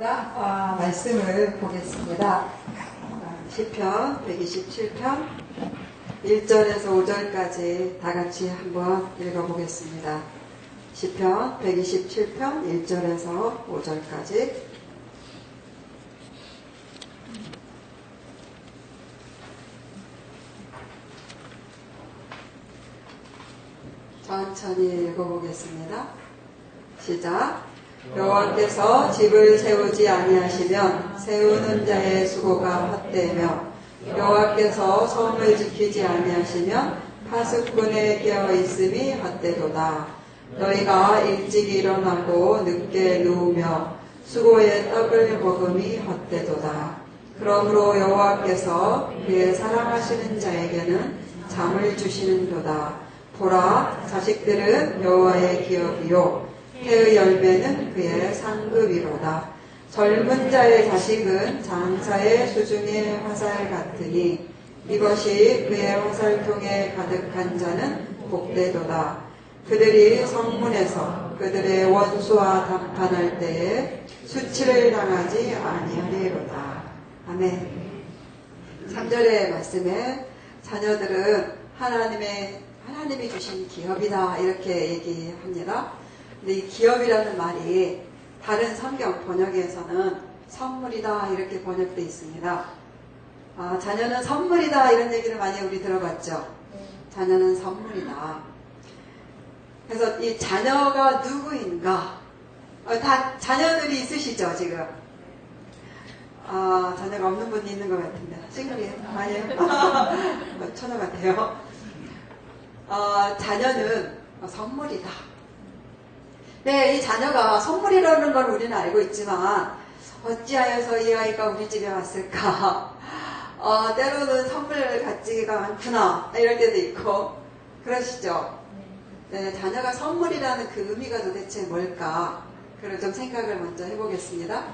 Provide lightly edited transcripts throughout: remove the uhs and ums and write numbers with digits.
감사합니다. 말씀을 보겠습니다. 시편 127편 1절에서 5절까지 다 같이 한번 읽어보겠습니다. 시편 127편 1절에서 5절까지 천천히 읽어보겠습니다. 시작. 여호와께서 집을 세우지 아니하시면 세우는 자의 수고가 헛되며 여호와께서 성을 지키지 아니하시면 파수꾼의 깨어 있음이 헛되도다. 너희가 일찍 일어나고 늦게 누우며 수고의 떡을 먹음이 헛되도다. 그러므로 여호와께서 그의 사랑하시는 자에게는 잠을 주시는도다. 보라, 자식들은 여호와의 기업이요 해의 열매는 그의 상급이로다. 젊은 자의 자식은 장사의 수중의 화살 같으니 이것이 그의 화살통에 가득한 자는 복되도다. 그들이 성문에서 그들의 원수와 담판할 때에 수치를 당하지 아니하리로다. 아멘. 3절의 말씀에 자녀들은 하나님이 주신 기업이다 이렇게 얘기합니다. 근데 이 기업이라는 말이 다른 성경 번역에서는 선물이다 이렇게 번역되어 있습니다. 자녀는 선물이다 이런 얘기를 많이 우리 들어봤죠. 자녀는 선물이다. 그래서 이 자녀가 누구인가? 다 자녀들이 있으시죠 지금? 자녀가 없는 분이 있는 것 같은데 싱글이에요? 아니에요? 처녀 같아요. 자녀는 선물이다. 네, 이 자녀가 선물이라는 걸 우리는 알고 있지만 어찌하여서 이 아이가 우리 집에 왔을까? 때로는 선물 갖지가 않구나 이럴 때도 있고 그러시죠? 네, 자녀가 선물이라는 그 의미가 도대체 뭘까? 그걸 좀 생각을 먼저 해보겠습니다.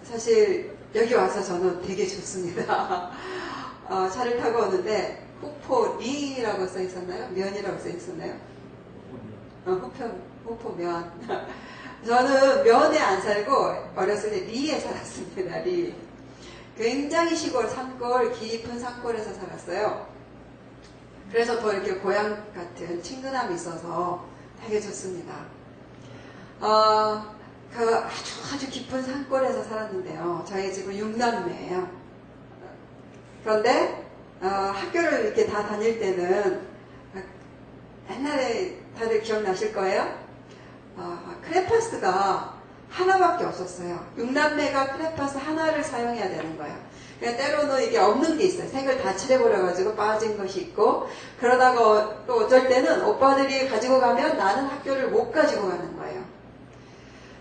사실 여기 와서 저는 되게 좋습니다. 차를 타고 오는데 후포리라고 써 있었나요? 면이라고 써 있었나요? 후포면. 저는 면에 안 살고 어렸을 때 리에 살았습니다. 리. 굉장히 시골, 산골, 깊은 산골에서 살았어요. 그래서 더 이렇게 고향 같은 친근함이 있어서 되게 좋습니다. 아주 깊은 산골에서 살았는데요. 저희 집은 6남매예요. 그런데 학교를 이렇게 다 다닐 때는 옛날에 다들 기억나실 거예요? 크레파스가 하나밖에 없었어요. 6남매가 크레파스 하나를 사용해야 되는 거예요. 그냥 때로는 이게 없는 게 있어요. 색을 다 칠해버려가지고 빠진 것이 있고 그러다가 또 어쩔 때는 오빠들이 가지고 가면 나는 학교를 못 가지고 가는 거예요.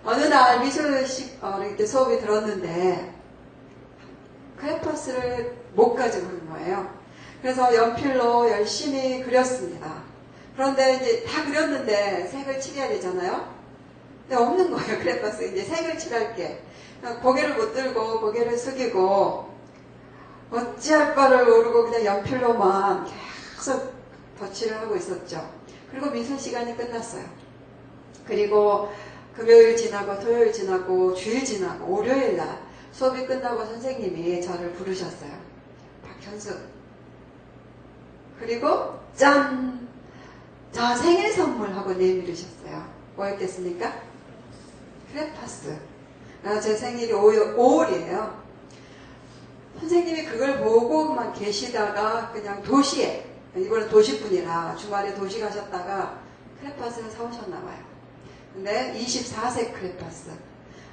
어느 날 미술식 이렇게 수업이 들었는데 크레파스를 못 가지고 가는 거예요. 그래서 연필로 열심히 그렸습니다. 그런데 이제 다 그렸는데 색을 칠해야 되잖아요. 근데 없는 거예요. 크레파스 이제 색을 칠할 게. 고개를 못 들고 고개를 숙이고 어찌할 바를 모르고 그냥 연필로만 계속 덧칠을 하고 있었죠. 그리고 미술 시간이 끝났어요. 그리고 금요일 지나고 토요일 지나고 주일 지나고 월요일 날 수업이 끝나고 선생님이 저를 부르셨어요. 박현숙. 그리고 짠! 자, 생일 선물하고 내밀으셨어요. 뭐였겠습니까? 크레파스. 제 생일이 5월이에요. 선생님이 그걸 보고만 계시다가 그냥 도시에, 이번엔 도시분이라 주말에 도시 가셨다가 크레파스를 사오셨나봐요. 근데 24색 크레파스.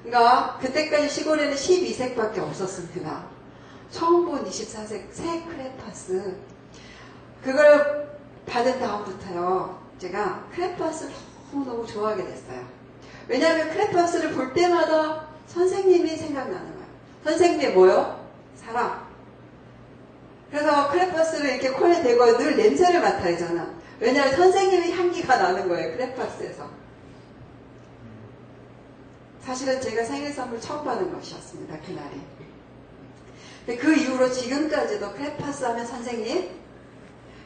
그러니까 그때까지 시골에는 12색밖에 없었습니다. 처음 본 24색 새 크레파스. 그걸 받은 다음부터요, 제가 크레파스를 너무너무 좋아하게 됐어요. 왜냐하면 크레파스를 볼 때마다 선생님이 생각나는 거예요. 선생님이 뭐요? 사랑. 그래서 크레파스를 이렇게 코에 대고 늘 냄새를 맡아요, 저는. 왜냐하면 선생님의 향기가 나는 거예요, 크레파스에서. 사실은 제가 생일 선물 처음 받은 것이었습니다, 그날이. 근데 그 이후로 지금까지도 크레파스 하면 선생님,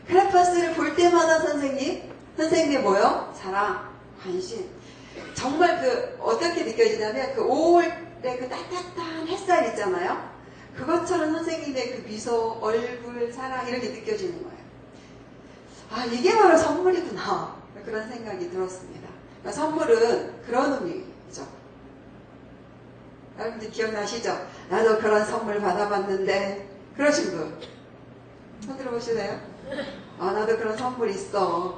크레파스를 볼 때마다 선생님 뭐요? 사랑, 관심. 정말 어떻게 느껴지냐면 5월 때 그 따뜻한 햇살 있잖아요. 그것처럼 선생님의 그 미소, 얼굴, 사랑 이렇게 느껴지는 거예요. 아, 이게 바로 선물이구나. 그런 생각이 들었습니다. 그러니까 선물은 그런 의미죠. 여러분들 기억나시죠? 나도 그런 선물 받아봤는데 그러신 분 손 들어보실래요? 아, 나도 그런 선물 있어.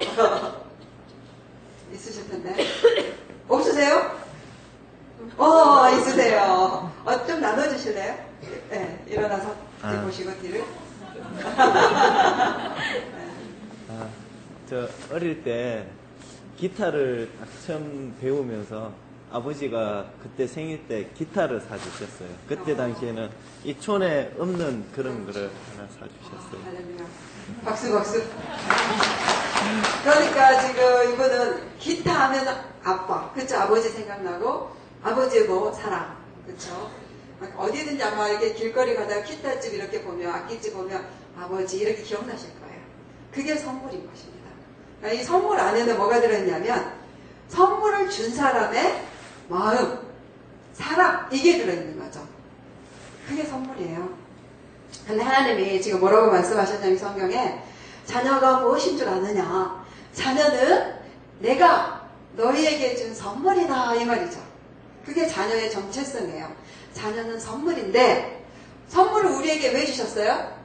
있으실 텐데. 없으세요? 있으세요. 좀 나눠주실래요? 네, 일어나서 뒤 보시고 뒤를. 저 어릴 때 기타를 딱 처음 배우면서 아버지가 그때 생일 때 기타를 사주셨어요. 그때 당시에는 이 촌에 없는 그런 거를 하나 사주셨어요. 할렐루야. 박수 박수. 그러니까 지금 이분은 기타 하면 아빠, 그쵸? 아버지 생각나고 아버지의 뭐 사랑, 그쵸? 어디든지 아마 이렇게 길거리 가다가 기타집 이렇게 보면, 악기집 보면 아버지 이렇게 기억나실 거예요. 그게 선물인 것입니다. 그러니까 이 선물 안에는 뭐가 들어있냐면 선물을 준 사람의 마음, 사랑, 이게 들어있는 거죠. 그게 선물이에요. 근데 하나님이 지금 뭐라고 말씀하셨냐면 성경에 자녀가 무엇인 줄 아느냐? 자녀는 내가 너희에게 준 선물이다 이 말이죠. 그게 자녀의 정체성이에요. 자녀는 선물인데 선물을 우리에게 왜 주셨어요?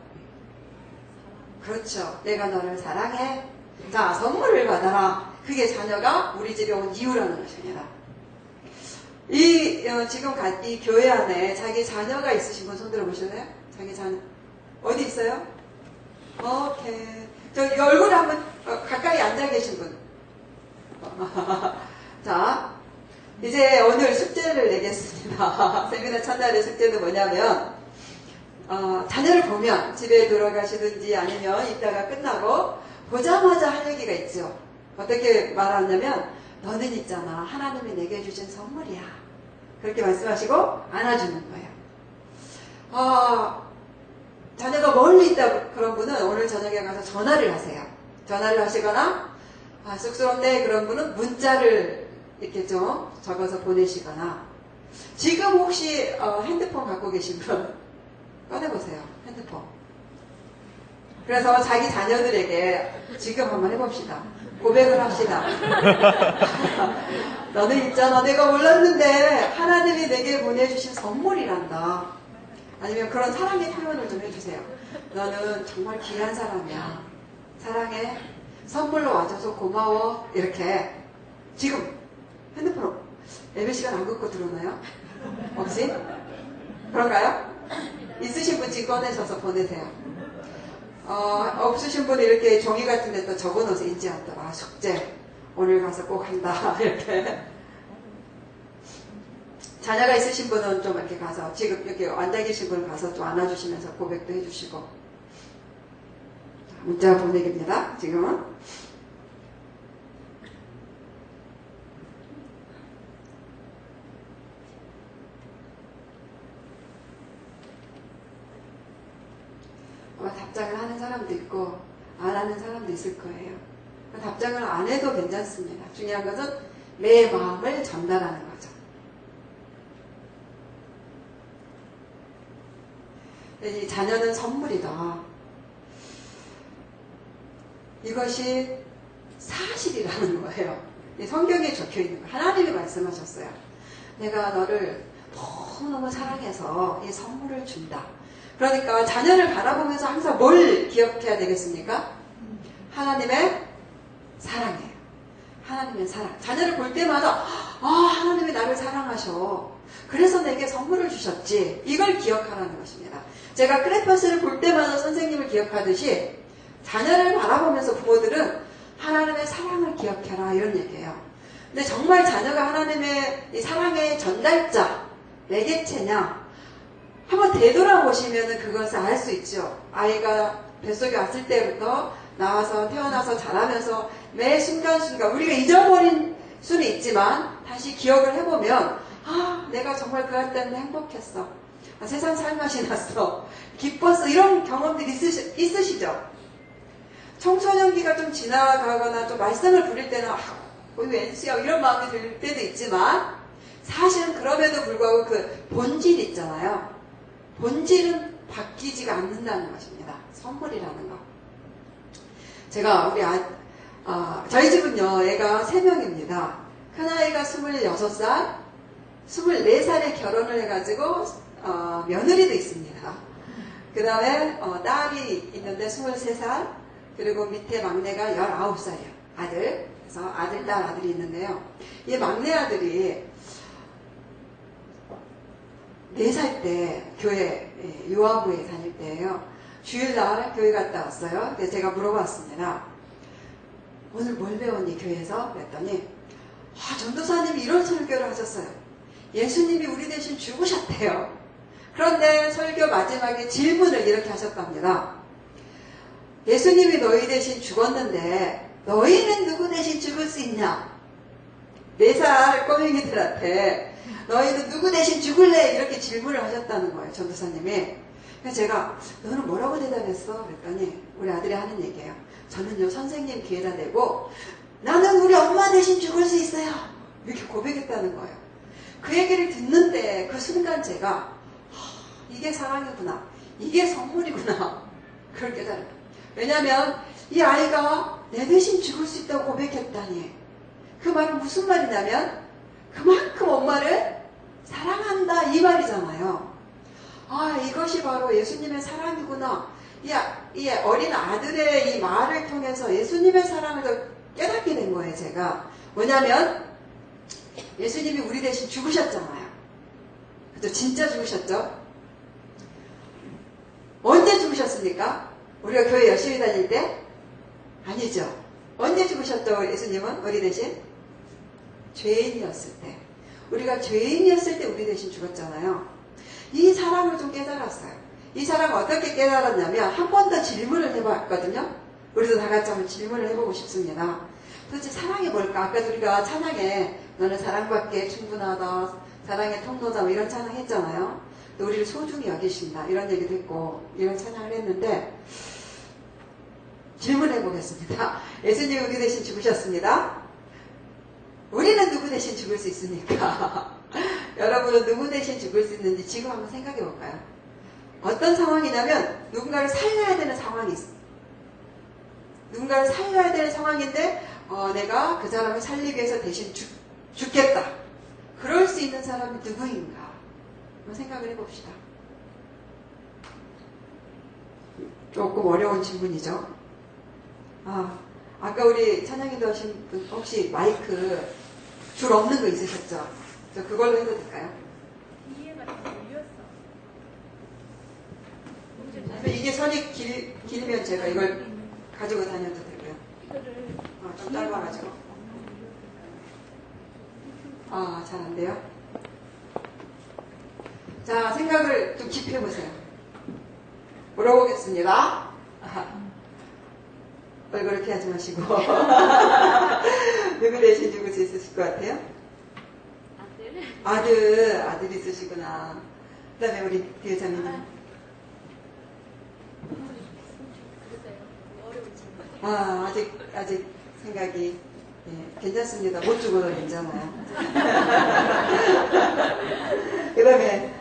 그렇죠. 내가 너를 사랑해. 자, 선물을 받아라. 그게 자녀가 우리 집에 온 이유라는 것입니다. 지금 이 교회 안에 자기 자녀가 있으신 분 손 들어보실래요? 자기 자녀. 어디 있어요? 오케이. 저기 얼굴 한번 가까이 앉아 계신 분. 자, 이제 오늘 숙제를 내겠습니다. 세미나 첫날의 숙제는 뭐냐면 자녀를 보면 집에 돌아가시든지 아니면 이따가 끝나고 보자마자 할 얘기가 있죠. 어떻게 말하냐면 너는 있잖아. 하나님이 내게 주신 선물이야. 그렇게 말씀하시고 안아주는 거예요. 자녀가 멀리 있다 그런 분은 오늘 저녁에 가서 전화를 하세요. 전화를 하시거나 쑥스럽네 그런 분은 문자를 이렇게 좀 적어서 보내시거나 지금 혹시 핸드폰 갖고 계신 분 꺼내보세요. 핸드폰. 그래서 자기 자녀들에게 지금 한번 해봅시다. 고백을 합시다. 너는 있잖아. 내가 몰랐는데 하나님이 내게 보내주신 선물이란다. 아니면 그런 사랑의 표현을 좀 해주세요. 너는 정말 귀한 사람이야. 사랑해. 선물로 와줘서 고마워. 이렇게 지금 핸드폰 예배 시간 안 긋고 들어오나요? 혹시? 그런가요? 있으신 분 지금 꺼내셔서 보내세요. 없으신 분이 이렇게 종이 같은 데 또 적어놓으세요. 잊지 않더라. 숙제. 오늘 가서 꼭 한다. 이렇게. 자녀가 있으신 분은 좀 이렇게 가서, 지금 이렇게 앉아 계신 분 가서 좀 안아주시면서 고백도 해주시고. 문자 보내기입니다. 지금은. 답장을 하는 사람도 있고 안 하는 사람도 있을 거예요. 답장을 안 해도 괜찮습니다. 중요한 것은 내 마음을 전달하는 거죠. 이 자녀는 선물이다. 이것이 사실이라는 거예요. 이 성경에 적혀 있는 거예요. 하나님이 말씀하셨어요. 내가 너를 너무너무 사랑해서 이 선물을 준다. 그러니까 자녀를 바라보면서 항상 뭘 기억해야 되겠습니까? 하나님의 사랑이에요. 하나님의 사랑. 자녀를 볼 때마다 하나님이 나를 사랑하셔. 그래서 내게 선물을 주셨지. 이걸 기억하라는 것입니다. 제가 크레파스를 볼 때마다 선생님을 기억하듯이 자녀를 바라보면서 부모들은 하나님의 사랑을 기억해라 이런 얘기예요. 근데 정말 자녀가 하나님의 이 사랑의 전달자, 매개체냐? 한번 되돌아보시면 그것을 알 수 있죠. 아이가 뱃속에 왔을 때부터 나와서 태어나서 자라면서 매 순간순간 우리가 잊어버린 수는 있지만 다시 기억을 해보면 내가 정말 그 아이 때문에 행복했어. 세상 살맛이 났어. 기뻤어. 이런 경험들이 있으시죠? 청소년기가 좀 지나가거나 좀 말썽을 부릴 때는 왜 NC야 이런 마음이 들 때도 있지만 사실은 그럼에도 불구하고 그 본질 있잖아요. 본질은 바뀌지가 않는다는 것입니다. 선물이라는 거. 제가 우리 저희 집은요, 애가 3명입니다. 큰아이가 26살, 24살에 결혼을 해가지고, 며느리도 있습니다. 그 다음에, 딸이 있는데 23살, 그리고 밑에 막내가 19살이에요. 아들. 그래서 아들, 딸, 아들이 있는데요. 이 막내 아들이 4살 때 교회, 유아부에 다닐 때예요. 주일날 교회 갔다 왔어요. 그래서 제가 물어봤습니다. 오늘 뭘 배웠니 교회에서? 그랬더니 전도사님이 이런 설교를 하셨어요. 예수님이 우리 대신 죽으셨대요. 그런데 설교 마지막에 질문을 이렇게 하셨답니다. 예수님이 너희 대신 죽었는데 너희는 누구 대신 죽을 수 있냐? 4살 꼬맹이들한테 너희는 누구 대신 죽을래? 이렇게 질문을 하셨다는 거예요. 전도사님이. 그래서 제가 너는 뭐라고 대답했어? 그랬더니 우리 아들이 하는 얘기예요. 저는요 선생님 귀에다 대고 나는 우리 엄마 대신 죽을 수 있어요. 이렇게 고백했다는 거예요. 그 얘기를 듣는데 그 순간 제가 이게 사랑이구나. 이게 선물이구나. 그걸 깨달아요. 왜냐하면 이 아이가 내 대신 죽을 수 있다고 고백했다니. 그 말은 무슨 말이냐면 그만큼 엄마를 사랑한다 이 말이잖아요. 이것이 바로 예수님의 사랑이구나. 이 어린 아들의 이 말을 통해서 예수님의 사랑을 더 깨닫게 된 거예요, 제가. 뭐냐면, 예수님이 우리 대신 죽으셨잖아요. 그죠? 진짜 죽으셨죠? 언제 죽으셨습니까? 우리가 교회 열심히 다닐 때? 아니죠. 언제 죽으셨죠, 예수님은? 우리 대신? 죄인이었을 때. 우리가 죄인이었을 때 우리 대신 죽었잖아요. 이 사랑을 좀 깨달았어요. 이 사랑을 어떻게 깨달았냐면 한 번 더 질문을 해봤거든요. 우리도 다 같이 한번 질문을 해보고 싶습니다. 도대체 사랑이 뭘까? 아까 우리가 찬양에 너는 사랑받기에 충분하다, 사랑의 통로다 뭐 이런 찬양 했잖아요. 또 우리를 소중히 여기신다 이런 얘기도 했고 이런 찬양을 했는데 질문해 보겠습니다. 예수님이 우리 대신 죽으셨습니다. 우리는 누구 대신 죽을 수 있습니까? 여러분은 누구 대신 죽을 수 있는지 지금 한번 생각해 볼까요? 어떤 상황이냐면 누군가를 살려야 되는 상황이 있어. 누군가를 살려야 되는 상황인데 내가 그 사람을 살리기 위해서 대신 죽겠다. 그럴 수 있는 사람이 누구인가? 한번 생각을 해봅시다. 조금 어려운 질문이죠. 아까 우리 찬양이도 하신 분 혹시 마이크 줄 없는 거 있으셨죠? 저 그걸로 해도 될까요? 이해가 열렸어. 이게 선이 길면 제가 이걸 가지고 다녀도 되고요. 이거를 좀 짧아가지고. 잘 안 돼요? 자, 생각을 좀 깊이 해보세요. 물어보겠습니다. 얼굴을 피하지 마시고. 누구 대신 죽을 수 있으실 것 같아요? 아들 있으시구나. 그 다음에 우리 뒤에 자매님. 아직 생각이, 괜찮습니다. 못 죽어도 괜찮아요. 그 다음에,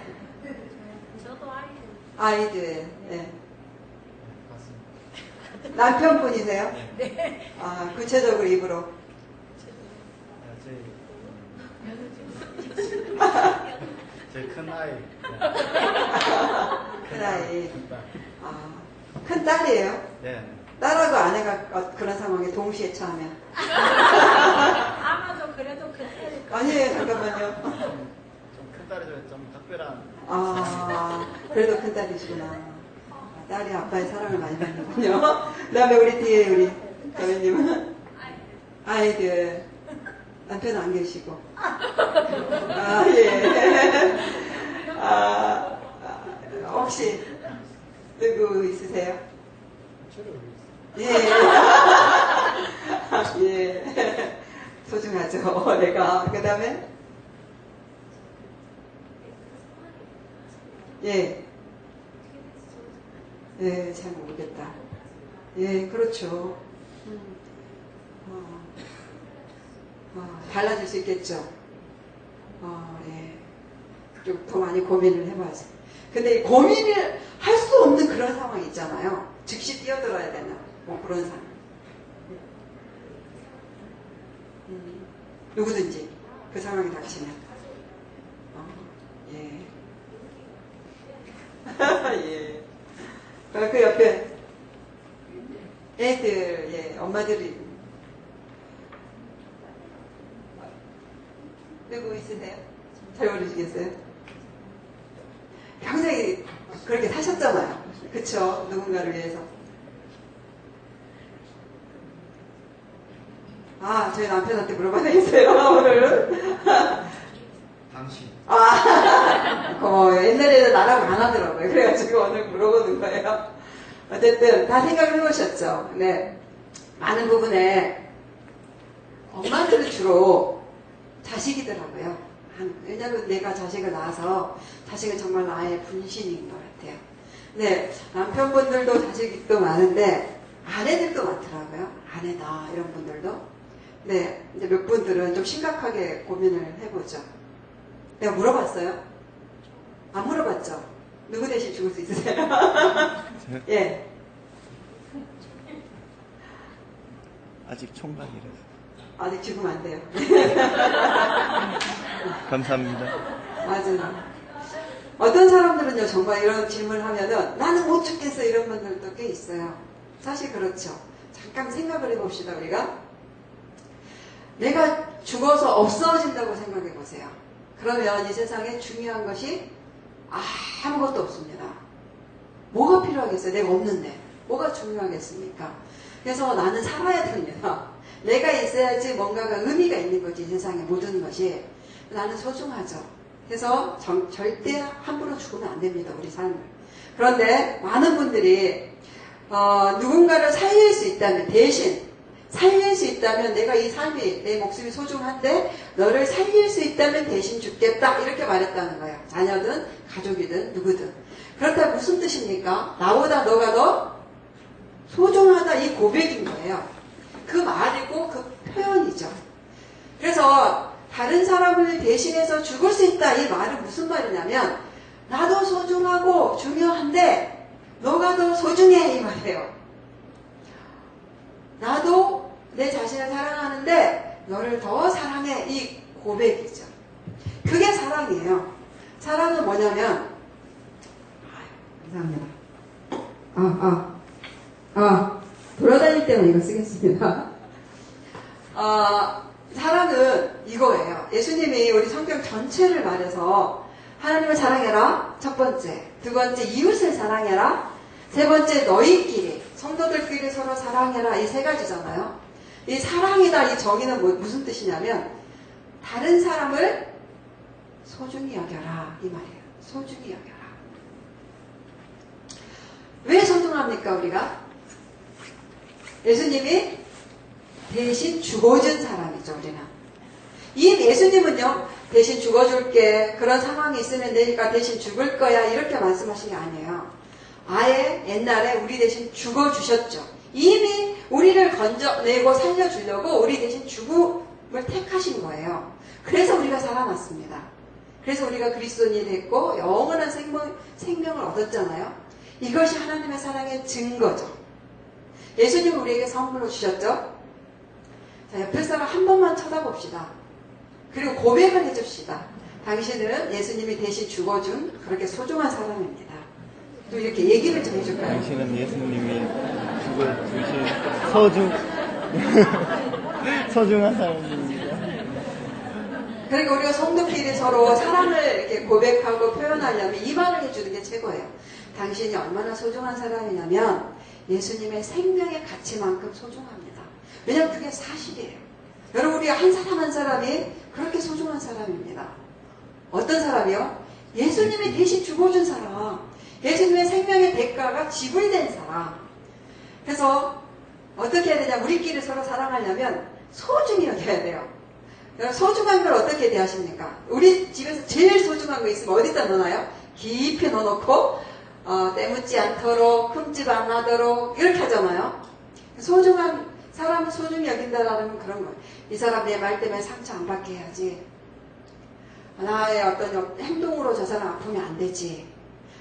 저도 아이들, 남편분이세요? 네. 구체적으로 입으로. 제 큰아이. 큰아이. 큰 딸이에요? 네. 딸하고 아내가 그런 상황에 동시에 처하면. 아마도 그래도 그때 아니에요, 잠깐만요. 좀 큰 딸이 좀 특별한. 그래도 큰 딸이시구나. 딸이 아빠의 사랑을 많이 받는군요. 그 다음에 우리 뒤에 우리 자매님은 아이들. 남편은 안 계시고. 예. 혹시 누구 있으세요? 예. 예. 소중하죠, 내가. 그 다음에? 예. 예, 잘 모르겠다. 예, 그렇죠. 달라질 수 있겠죠. 예. 좀 더 많이 고민을 해봐야지. 근데 이 고민을 할 수 없는 그런 상황이 있잖아요. 즉시 뛰어들어야 되는 뭐 그런 상황. 누구든지 그 상황이 닥치면. 예. 예. 그 옆에 애들, 예, 엄마들이 누구 있으세요? 잘 모르시겠어요? 평생 그렇게 사셨잖아요. 그쵸? 누군가를 위해서. 저희 남편한테 물어봐야 되겠어요, 오늘은. 당신. 고마워요. 옛날에는 나라고 안 하더라고요. 그래가지고 오늘 물어보는 거예요. 어쨌든 다 생각을 해보셨죠? 네. 많은 부분에 엄마들은 주로 자식이더라고요. 왜냐면 내가 자식을 낳아서 자식은 정말 나의 분신인 것 같아요. 네. 남편분들도 자식도 많은데 아내들도 많더라고요. 아내다 이런 분들도. 네. 이제 몇 분들은 좀 심각하게 고민을 해보죠. 내가 물어봤어요? 안 물어봤죠? 누구 대신 죽을 수 있으세요? 예. 아직 총각이라서. 아직 죽으면 안 돼요. 감사합니다. 맞아요. 어떤 사람들은요, 정말 이런 질문을 하면은 나는 못 죽겠어 이런 분들도 꽤 있어요. 사실 그렇죠. 잠깐 생각을 해봅시다, 우리가. 내가 죽어서 없어진다고 생각해 보세요. 그러면 이 세상에 중요한 것이 아무것도 없습니다. 뭐가 필요하겠어요? 내가 없는데. 뭐가 중요하겠습니까? 그래서 나는 살아야 됩니다. 내가 있어야지 뭔가가 의미가 있는 거지, 이 세상의 모든 것이. 나는 소중하죠. 그래서 절대 함부로 죽으면 안 됩니다, 우리 삶을. 그런데 많은 분들이 누군가를 살릴 수 있다면, 대신 살릴 수 있다면 내가 이 삶이, 내 목숨이 소중한데 너를 살릴 수 있다면 대신 죽겠다 이렇게 말했다는 거예요. 자녀든 가족이든 누구든. 그렇다면 무슨 뜻입니까? 나보다 너가 더 소중하다 이 고백인 거예요. 그 말이고 그 표현이죠. 그래서 다른 사람을 대신해서 죽을 수 있다 이 말은 무슨 말이냐면 나도 소중하고 중요한데 너가 더 소중해 이 말이에요. 나도 내 자신을 사랑하는데 너를 더 사랑해 이 고백이죠. 그게 사랑이에요. 사랑은 뭐냐면 감사합니다. 돌아다닐 때는 이거 쓰겠습니다. 사랑은 이거예요. 예수님이 우리 성경 전체를 말해서 하나님을 사랑해라 첫 번째, 두 번째 이웃을 사랑해라, 세 번째 너희끼리 성도들끼리 서로 사랑해라 이 세 가지잖아요. 이 사랑이다 이 정의는 무슨 뜻이냐면 다른 사람을 소중히 여겨라 이 말이에요. 소중히 여겨라. 왜 소중합니까 우리가? 예수님이 대신 죽어준 사람이죠 우리는. 이 예수님은요 대신 죽어줄게 그런 상황이 있으면 내가 대신 죽을 거야 이렇게 말씀하신 게 아니에요. 아예 옛날에 우리 대신 죽어주셨죠. 이미 우리를 건져내고 살려주려고 우리 대신 죽음을 택하신 거예요. 그래서 우리가 살아났습니다. 그래서 우리가 그리스도인이 됐고 영원한 생명을 얻었잖아요. 이것이 하나님의 사랑의 증거죠. 예수님 우리에게 선물로 주셨죠. 자, 옆에 사람 한 번만 쳐다봅시다. 그리고 고백을 해줍시다. 당신은 예수님이 대신 죽어준 그렇게 소중한 사람입니다. 또 이렇게 얘기를 좀 해줄까요? 당신은 예수님이 죽어주신 소중한 사람입니다. 그러니까 우리가 성도끼리 서로 사랑을 이렇게 고백하고 표현하려면 이 말을 해주는 게 최고예요. 당신이 얼마나 소중한 사람이냐면 예수님의 생명의 가치만큼 소중합니다. 왜냐하면 그게 사실이에요. 여러분 우리가 한 사람 한 사람이 그렇게 소중한 사람입니다. 어떤 사람이요? 예수님이 대신 죽어준 사람. 예수님의 생명의 대가가 지불된 사람. 그래서 어떻게 해야 되냐? 우리끼리 서로 사랑하려면 소중히 여겨야 돼요. 소중한 걸 어떻게 대하십니까? 우리 집에서 제일 소중한 거 있으면 어디다 넣어놔요? 깊이 넣어놓고 때묻지 않도록 흠집 안 나도록 이렇게 하잖아요. 소중한 사람을 소중히 여긴다라는 그런 거예요. 이 사람 내 말 때문에 상처 안 받게 해야지. 나의 어떤 행동으로 저 사람 아프면 안 되지.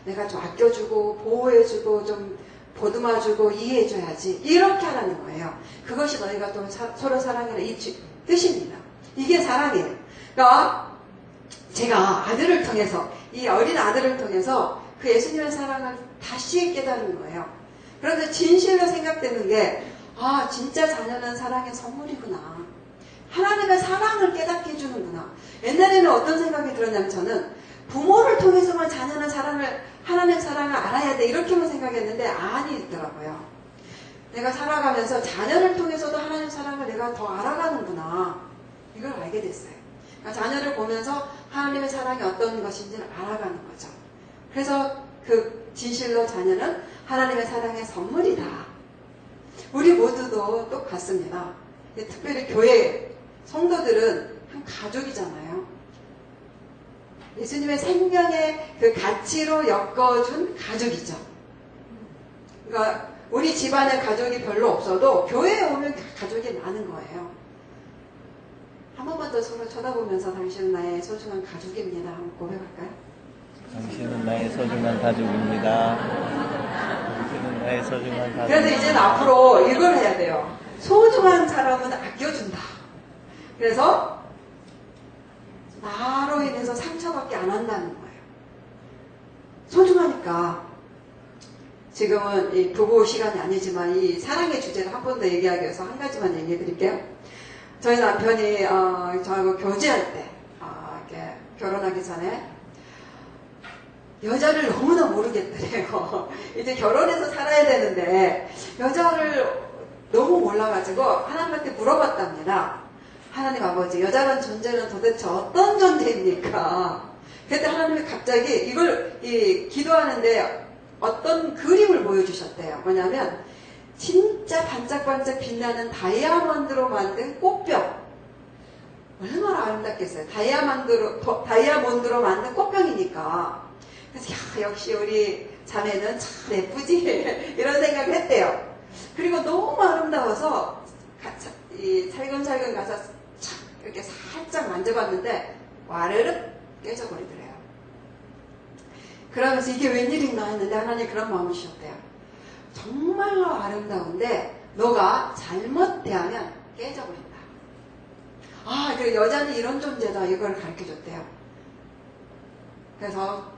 내가 좀 아껴주고 보호해주고 좀 보듬어주고 이해해줘야지. 이렇게 하라는 거예요. 그것이 너희가 또 서로 사랑해라 이 뜻입니다. 이게 사랑이에요. 그러니까 제가 아들을 통해서 이 어린 아들을 통해서 그 예수님의 사랑을 다시 깨달은 거예요. 그런데 진실로 생각되는 게 진짜 자녀는 사랑의 선물이구나. 하나님의 사랑을 깨닫게 해주는구나. 옛날에는 어떤 생각이 들었냐면 저는 부모를 통해서만 자녀는 하나님의 사랑을 알아야 돼 이렇게만 생각했는데 아니더라고요. 내가 살아가면서 자녀를 통해서도 하나님의 사랑을 내가 더 알아가는구나. 이걸 알게 됐어요. 그러니까 자녀를 보면서 하나님의 사랑이 어떤 것인지를 알아가는 거죠. 그래서 그 진실로 자녀는 하나님의 사랑의 선물이다. 우리 모두도 똑같습니다. 특별히 교회 성도들은 한 가족이잖아요. 예수님의 생명의 그 가치로 엮어준 가족이죠. 그러니까 우리 집안에 가족이 별로 없어도 교회에 오면 가족이 많은 거예요. 한 번만 더 서로 쳐다보면서 당신은 나의 소중한 가족입니다. 한번 고백할까요? 당신은 나의 소중한 가족입니다. 당신은 나의 소중한 가족. 그래서 이제는 앞으로 이걸 해야 돼요. 소중한 사람은 아껴준다. 그래서 나로 인해서 상처받게 안 한다는 거예요. 소중하니까. 지금은 이 부부 시간이 아니지만 이 사랑의 주제를 한 번 더 얘기하기 위해서 한 가지만 얘기해 드릴게요. 저희 남편이 저하고 교제할 때 이렇게 결혼하기 전에 여자를 너무나 모르겠더래요. 이제 결혼해서 살아야 되는데 여자를 너무 몰라가지고 하나님한테 물어봤답니다. 하나님 아버지, 여자란 존재는 도대체 어떤 존재입니까? 그때 하나님이 갑자기 이걸 기도하는데 어떤 그림을 보여주셨대요. 뭐냐면 진짜 반짝반짝 빛나는 다이아몬드로 만든 꽃병. 얼마나 아름답겠어요. 다이아몬드로 만든 꽃병이니까. 그래서 역시 우리 자매는 참 예쁘지 이런 생각을 했대요. 그리고 너무 아름다워서 살금살금 가서 착 이렇게 살짝 만져봤는데 와르륵 깨져버리더래요. 그러면서 이게 웬일인가 했는데 하나님 그런 마음을 주셨대요. 정말로 아름다운데 너가 잘못 대하면 깨져버린다. 그래 여자는 이런 존재다 이걸 가르쳐줬대요. 그래서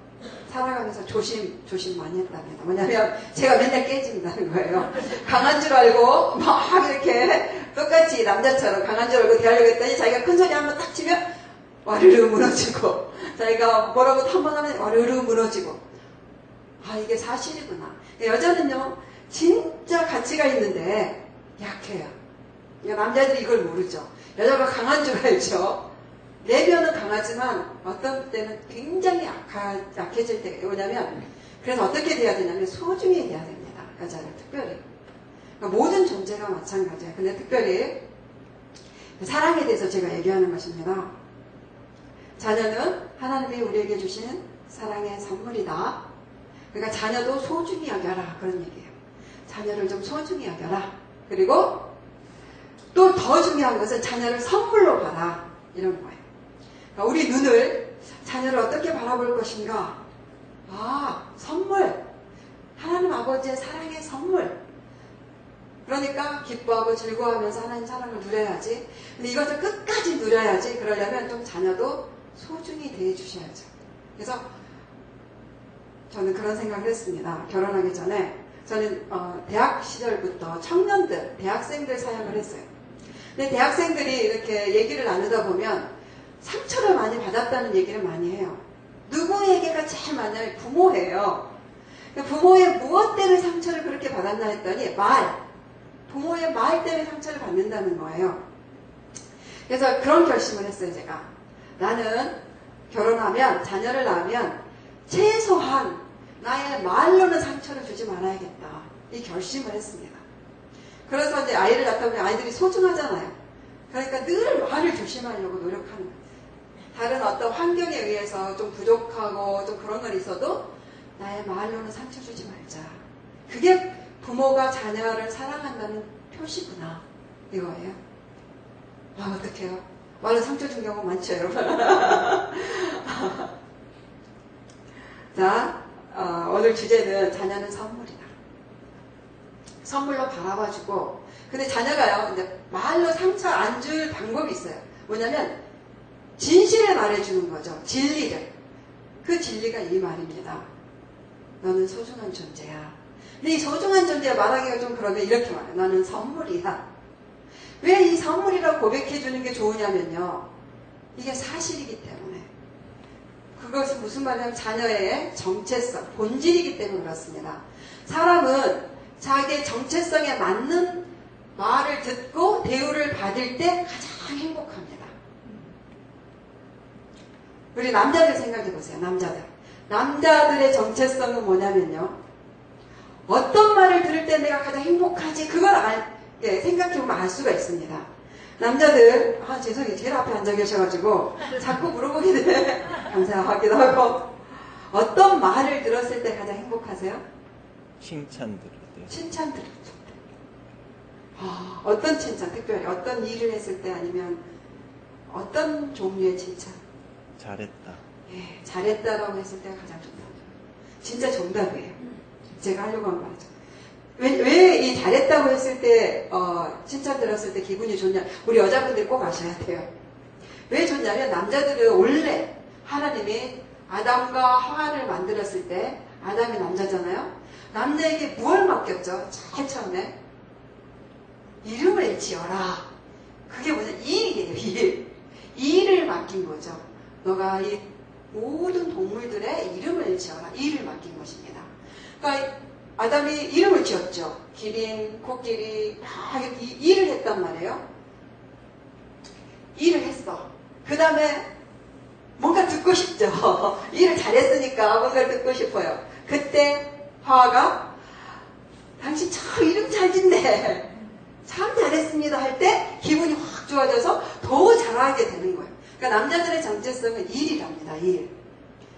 살아가면서 조심 많이 했답니다. 뭐냐면 제가 맨날 깨진다는 거예요. 강한 줄 알고 막 이렇게 똑같이 남자처럼 강한 줄 알고 대하려고 했더니 자기가 큰 소리 한번 딱 치면 와르르 무너지고 자기가 뭐라고 한 번 하면 와르르 무너지고 이게 사실이구나. 여자는요 진짜 가치가 있는데 약해요. 남자들이 이걸 모르죠. 여자가 강한 줄 알죠. 내면은 강하지만 어떤 때는 굉장히 약해질 때가 뭐냐면 그래서 어떻게 돼야 되냐면 소중히 돼야 됩니다. 여자를 특별히. 그러니까 모든 존재가 마찬가지예요. 근데 특별히 사랑에 대해서 제가 얘기하는 것입니다. 자녀는 하나님이 우리에게 주신 사랑의 선물이다. 그러니까 자녀도 소중히 여겨라 그런 얘기예요. 자녀를 좀 소중히 여겨라. 그리고 또 더 중요한 것은 자녀를 선물로 봐라 이런 거예요. 그러니까 우리 눈을 자녀를 어떻게 바라볼 것인가? 선물. 하나님 아버지의 사랑의 선물. 그러니까 기뻐하고 즐거워하면서 하나님 사랑을 누려야지. 근데 이것을 끝까지 누려야지. 그러려면 좀 자녀도 소중히 대해주셔야죠. 그래서 저는 그런 생각을 했습니다. 결혼하기 전에 저는 대학 시절부터 청년들, 대학생들 사역을 했어요. 근데 대학생들이 이렇게 얘기를 나누다 보면 상처를 많이 받았다는 얘기를 많이 해요. 누구에게가 제일 많냐면 부모예요. 부모의 무엇 때문에 상처를 그렇게 받았나 했더니 부모의 말 때문에 상처를 받는다는 거예요. 그래서 그런 결심을 했어요, 제가. 나는 결혼하면, 자녀를 낳으면 최소한 나의 말로는 상처를 주지 말아야겠다. 이 결심을 했습니다. 그래서 이제 아이를 낳다 보면 아이들이 소중하잖아요. 그러니까 늘 말을 조심하려고 노력하는 거예요. 다른 어떤 환경에 의해서 좀 부족하고 좀 그런 건 있어도 나의 말로는 상처 주지 말자. 그게 부모가 자녀를 사랑한다는 표시구나. 이거예요. 아, 어떡해요? 말로 상처 준 경우 많죠, 여러분? 자, 오늘 주제는 자녀는 선물이다. 선물로 바라봐주고, 근데 자녀가요, 이제 말로 상처 안 줄 방법이 있어요. 뭐냐면, 진실을 말해주는 거죠. 진리를. 그 진리가 이 말입니다. 너는 소중한 존재야. 근데 이 소중한 존재 말하기가 좀 그러면 이렇게 말해요. 너는 선물이야. 왜 이 선물이라고 고백해주는 게 좋으냐면요. 이게 사실이기 때문에. 그것은 무슨 말이냐면 자녀의 정체성, 본질이기 때문에 그렇습니다. 사람은 자기의 정체성에 맞는 말을 듣고 대우를 받을 때 가장 행복합니다. 우리 남자들 생각해 보세요. 남자들의 정체성은 뭐냐면요. 어떤 말을 들을 때 내가 가장 행복하지? 그걸 생각해보면 알 수가 있습니다. 남자들, 죄송해요. 제일 앞에 앉아 계셔가지고 자꾸 물어보게 돼. 감사하기도 하고. 어떤 말을 들었을 때 가장 행복하세요? 칭찬 들을 때. 칭찬 들을 때. 어떤 칭찬? 특별히 어떤 일을 했을 때 아니면 어떤 종류의 칭찬? 잘했다. 예, 잘했다라고 했을 때가 가장 정답이에요. 진짜 정답이에요. 제가 하려고 한 말이죠. 왜 이 잘했다고 했을 때, 칭찬 들었을 때 기분이 좋냐? 우리 여자분들 꼭 아셔야 돼요. 왜 좋냐면 남자들은 원래 하나님이 아담과 하와를 만들었을 때 아담이 남자잖아요. 남자에게 무엇을 맡겼죠? 제일 처음에 이름을 지어라. 그게 뭐냐? 일이에요. 일을 맡긴 거죠. 너가 이 모든 동물들의 이름을 지어라. 일을 맡긴 것입니다. 그러니까 아담이 이름을 지었죠. 기린, 코끼리 막 일을 했단 말이에요. 일을 했어. 그 다음에 뭔가 듣고 싶죠. 일을 잘했으니까 뭔가 듣고 싶어요. 그때 하와가 당신 참 이름 잘 짓네. 참 잘했습니다 할 때 기분이 확 좋아져서 더 잘하게 되는 거예요. 그러니까 남자들의 정체성은 일이랍니다. 일.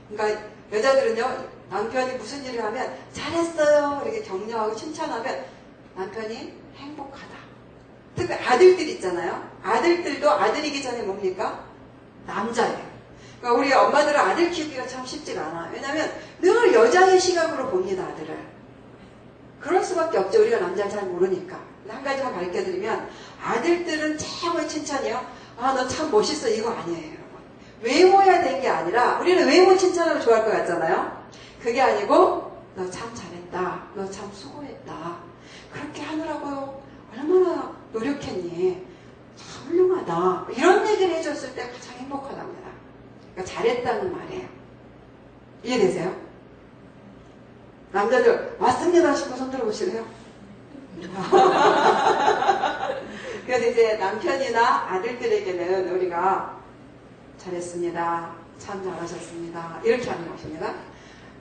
그러니까 여자들은요. 남편이 무슨 일을 하면 잘했어요 이렇게 격려하고 칭찬하면 남편이 행복하다. 특히 아들들 있잖아요. 아들들도 아들이기 전에 뭡니까? 남자예요. 그러니까 우리 엄마들은 아들 키우기가 참 쉽지가 않아. 왜냐하면 늘 여자의 시각으로 봅니다. 아들을. 그럴 수밖에 없죠. 우리가 남자를 잘 모르니까. 한 가지만 가르쳐드리면 아들들은 최고의 칭찬이요. 너 참 멋있어 이거 아니에요. 여러분. 외모야 된 게 아니라 우리는 외모 칭찬하면 좋아할 것 같잖아요. 그게 아니고 너 참 잘했다. 너 참 수고했다. 그렇게 하느라고 얼마나 노력했니. 참 훌륭하다. 이런 얘기를 해줬을 때 가장 행복하답니다. 그러니까 잘했다는 말이에요. 이해되세요? 남자들 왔습니다 싶고 손 들어보실래요? 그래서 이제 남편이나 아들들에게는 우리가 잘했습니다. 참 잘하셨습니다. 이렇게 하는 것입니다.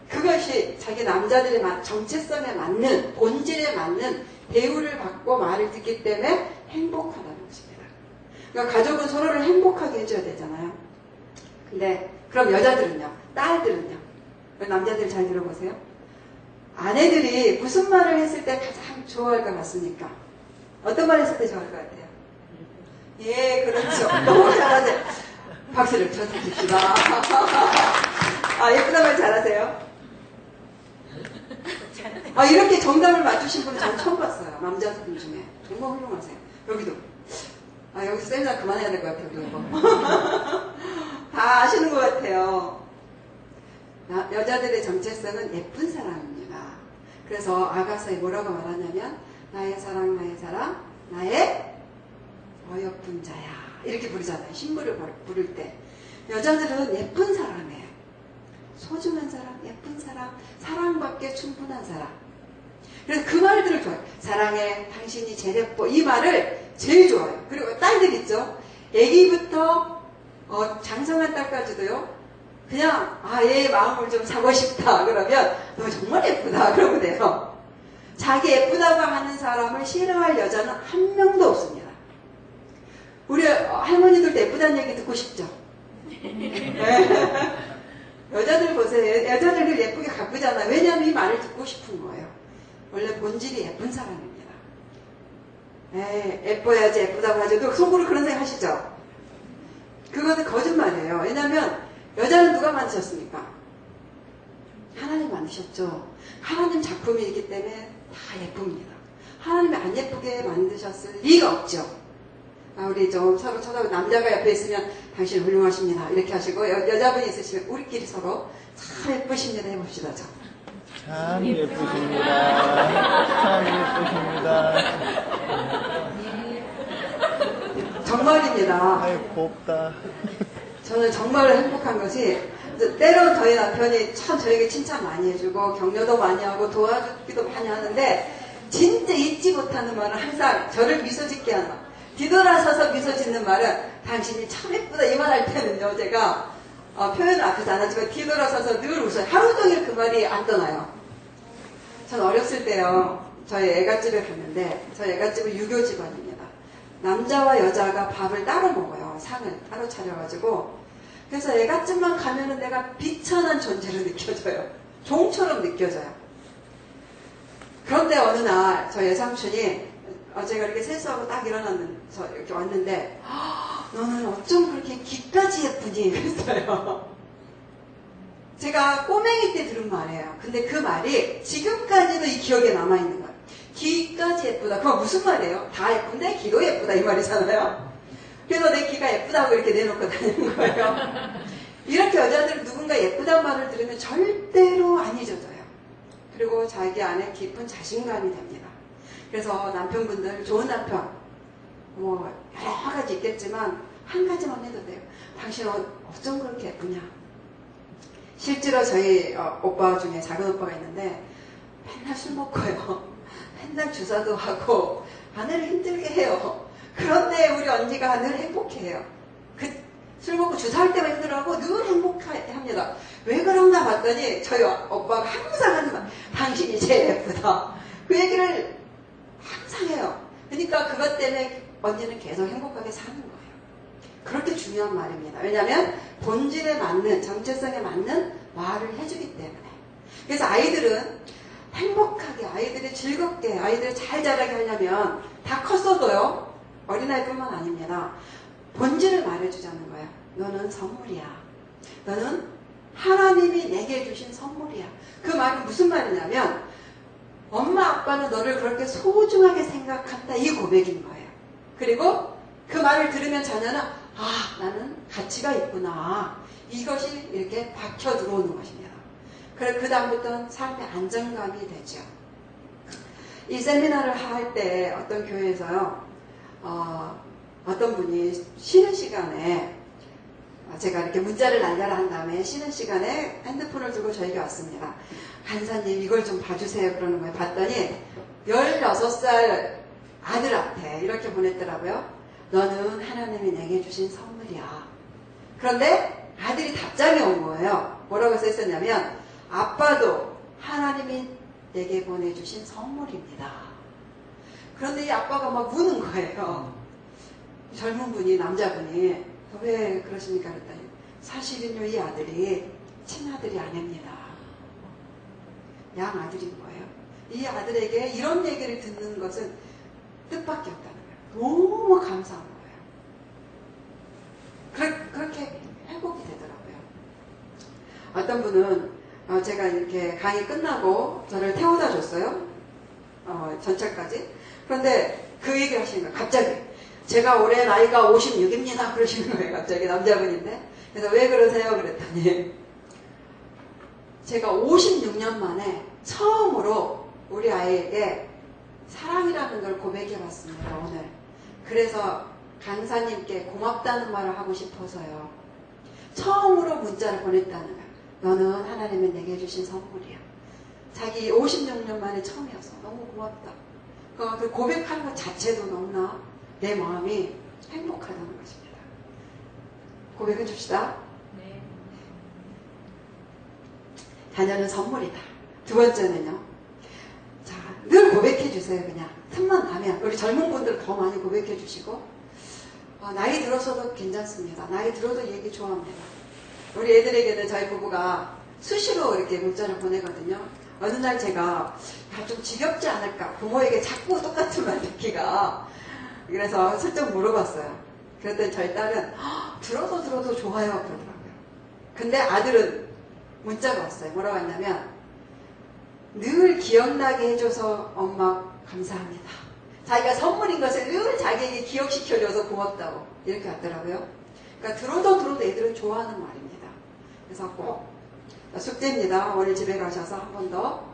그것이 자기 남자들의 정체성에 맞는, 본질에 맞는 대우를 받고 말을 듣기 때문에 행복하다는 것입니다. 그러니까 가족은 서로를 행복하게 해줘야 되잖아요. 근데 그럼 여자들은요? 딸들은요? 남자들 잘 들어보세요. 아내들이 무슨 말을 했을 때 가장 좋아할 것 같습니까? 어떤 말 했을 때 좋아할 것 같아요? 예, 그렇죠. 너무 잘하세요. 박수를 쳐주십시다. 예쁘단 말 잘하세요. 이렇게 정답을 맞추신 분 전 처음 봤어요. 남자분 중에. 정말 훌륭하세요. 여기도. 여기서 세미나 그만해야 될 것 같아요. 우리 이거. 다 아시는 것 같아요. 여자들의 정체성은 예쁜 사람입니다. 그래서 아가서에 뭐라고 말하냐면 나의 사랑, 나의 어여쁜 자야. 이렇게 부르잖아요. 신부를 부를 때. 여자들은 예쁜 사람이에요. 소중한 사람, 예쁜 사람, 사랑받기에 충분한 사람. 그래서 그 말들을 좋아해요. 사랑해, 당신이 제일 예뻐. 이 말을 제일 좋아해요. 그리고 딸들 있죠. 애기부터 장성한 딸까지도요. 그냥 얘의 마음을 좀 사고 싶다 그러면 너 정말 예쁘다 그러면 돼요. 자기 예쁘다고 하는 사람을 싫어할 여자는 한 명도 없습니다. 우리 할머니들도 예쁘다는 얘기 듣고 싶죠. 네. 여자들 보세요. 여자들도 예쁘게 가꾸잖아요. 왜냐하면 이 말을 듣고 싶은 거예요. 원래 본질이 예쁜 사람입니다. 예뻐야지 예쁘다고 하죠. 또 속으로 그런 생각 하시죠? 그거는 거짓말이에요. 왜냐면 여자는 누가 만드셨습니까? 하나님 만드셨죠. 하나님 작품이기 때문에 다 예쁩니다. 하나님이 안 예쁘게 만드셨을 리가 없죠. 우리 좀 서로 쳐다보고 남자가 옆에 있으면 당신 훌륭하십니다. 이렇게 하시고 여자분이 있으시면 우리끼리 서로 참 예쁘십니다 해봅시다. 참 예쁘십니다. 참 예쁘십니다. 정말입니다. 아이 곱다. 저는 정말로 행복한 것이 때론 저희 남편이 참 저에게 칭찬 많이 해주고 격려도 많이 하고 도와주기도 많이 하는데 진짜 잊지 못하는 말은 항상 저를 미소 짓게 하는 말. 뒤돌아서서 미소 짓는 말은 당신이 참 예쁘다 이 말 할 때는요 제가 표현을 앞에서 안 하지만 뒤돌아서서 늘 웃어요. 하루 종일 그 말이 안 떠나요. 전 어렸을 때요 저희 애갓집에 갔는데 저희 애갓집은 유교 집안입니다. 남자와 여자가 밥을 따로 먹어요. 상을 따로 차려가지고 그래서 애갓집만 가면은 내가 비천한 존재로 느껴져요. 종처럼 느껴져요. 그런데 어느 날 저희 애삼촌이 제가 이렇게 세수하고 딱 일어나서 이렇게 왔는데 너는 어쩜 그렇게 귀까지 예쁘니? 그랬어요. 제가 꼬맹이 때 들은 말이에요. 근데 그 말이 지금까지도 이 기억에 남아있는 거예요. 귀까지 예쁘다. 그건 무슨 말이에요? 다 예쁜데 귀도 예쁘다 이 말이잖아요. 그래서 내 귀가 예쁘다고 이렇게 내놓고 다니는 거예요. 이렇게 여자들은 누군가 예쁘다는 말을 들으면 절대로 안 잊어져요. 그리고 자기 안에 깊은 자신감이 됩니다. 그래서 남편분들 좋은 남편 뭐 여러 가지 있겠지만 한 가지만 해도 돼요. 당신 어쩜 그렇게 예쁘냐. 실제로 저희 오빠 중에 작은 오빠가 있는데 맨날 술 먹고요. 맨날 주사도 하고 아내를 힘들게 해요. 그런데 우리 언니가 늘 행복해해요. 술 먹고 주사할 때만 힘들어하고 늘 행복합니다. 왜 그런가 봤더니 저희 오빠가 항상 하는 말 당신이 제일 예쁘다. 그 얘기를 항상 해요. 그러니까 그것 때문에 언니는 계속 행복하게 사는 거예요. 그렇게 중요한 말입니다. 왜냐하면 본질에 맞는 정체성에 맞는 말을 해주기 때문에. 그래서 아이들은 행복하게 아이들이 즐겁게 아이들이 잘 자라게 하려면 다 컸어도요 어린아이뿐만 아닙니다. 본질을 말해주자는 거예요. 너는 선물이야. 너는 하나님이 내게 주신 선물이야. 그 말은 무슨 말이냐면 엄마 아빠는 너를 그렇게 소중하게 생각한다 이 고백인 거예요. 그리고 그 말을 들으면 자녀는 나는 가치가 있구나. 이것이 이렇게 박혀 들어오는 것입니다. 그래 그 다음부터는 삶의 안정감이 되죠. 이 세미나를 할 때 어떤 교회에서요 어떤 분이 쉬는 시간에 제가 이렇게 문자를 날려라 한 다음에 쉬는 시간에 핸드폰을 들고 저에게 왔습니다. 간사님 이걸 좀 봐주세요 그러는 거예요. 봤더니 16살 아들한테 이렇게 보냈더라고요. 너는 하나님이 내게 주신 선물이야. 그런데 아들이 답장이 온 거예요. 뭐라고 써있었냐면 아빠도 하나님이 내게 보내주신 선물입니다. 그런데 이 아빠가 막 우는 거예요. 젊은 분이 남자분이 왜 그러십니까 그랬더니 사실은요 이 아들이 친아들이 아닙니다. 양아들인 거예요. 이 아들에게 이런 얘기를 듣는 것은 뜻밖의 없다는 거예요. 너무 감사한 거예요. 그렇게 행복이 되더라고요. 어떤 분은 제가 이렇게 강의 끝나고 저를 태워다 줬어요. 전철까지. 그런데 그 얘기를 하시는 거예요. 갑자기. 제가 올해 나이가 56입니다. 그러시는 거예요. 갑자기 남자분인데. 그래서 왜 그러세요? 그랬더니 제가 56년 만에 처음으로 우리 아이에게 사랑이라는 걸 고백해봤습니다. 오늘. 그래서 강사님께 고맙다는 말을 하고 싶어서요. 처음으로 문자를 보냈다는 거예요. 너는 하나님이 내게 주신 선물이야. 자기 56년 만에 처음이어서 너무 고맙다. 그 고백하는 것 자체도 너무나 내 마음이 행복하다는 것입니다. 고백해 줍시다. 네. 자녀는 선물이다. 두 번째는요. 자, 늘 고백해 주세요. 그냥 틈만 나면 우리 젊은 분들 더 많이 고백해 주시고 나이 들어서도 괜찮습니다. 나이 들어도 얘기 좋아합니다. 우리 애들에게는 저희 부부가 수시로 이렇게 문자를 보내거든요. 어느 날 제가 좀 지겹지 않을까 부모에게 자꾸 똑같은 말 듣기가 그래서 슬쩍 물어봤어요. 그랬더니 저희 딸은 들어도 좋아요 그러더라고요. 근데 아들은 문자가 왔어요. 뭐라고 했냐면 늘 기억나게 해줘서 엄마 감사합니다. 자기가 선물인 것을 늘 자기에게 기억시켜줘서 고맙다고 이렇게 왔더라고요. 그러니까 들어도 애들은 좋아하는 말입니다. 그래서 꼭 숙제입니다. 오늘 집에 가셔서 한 번 더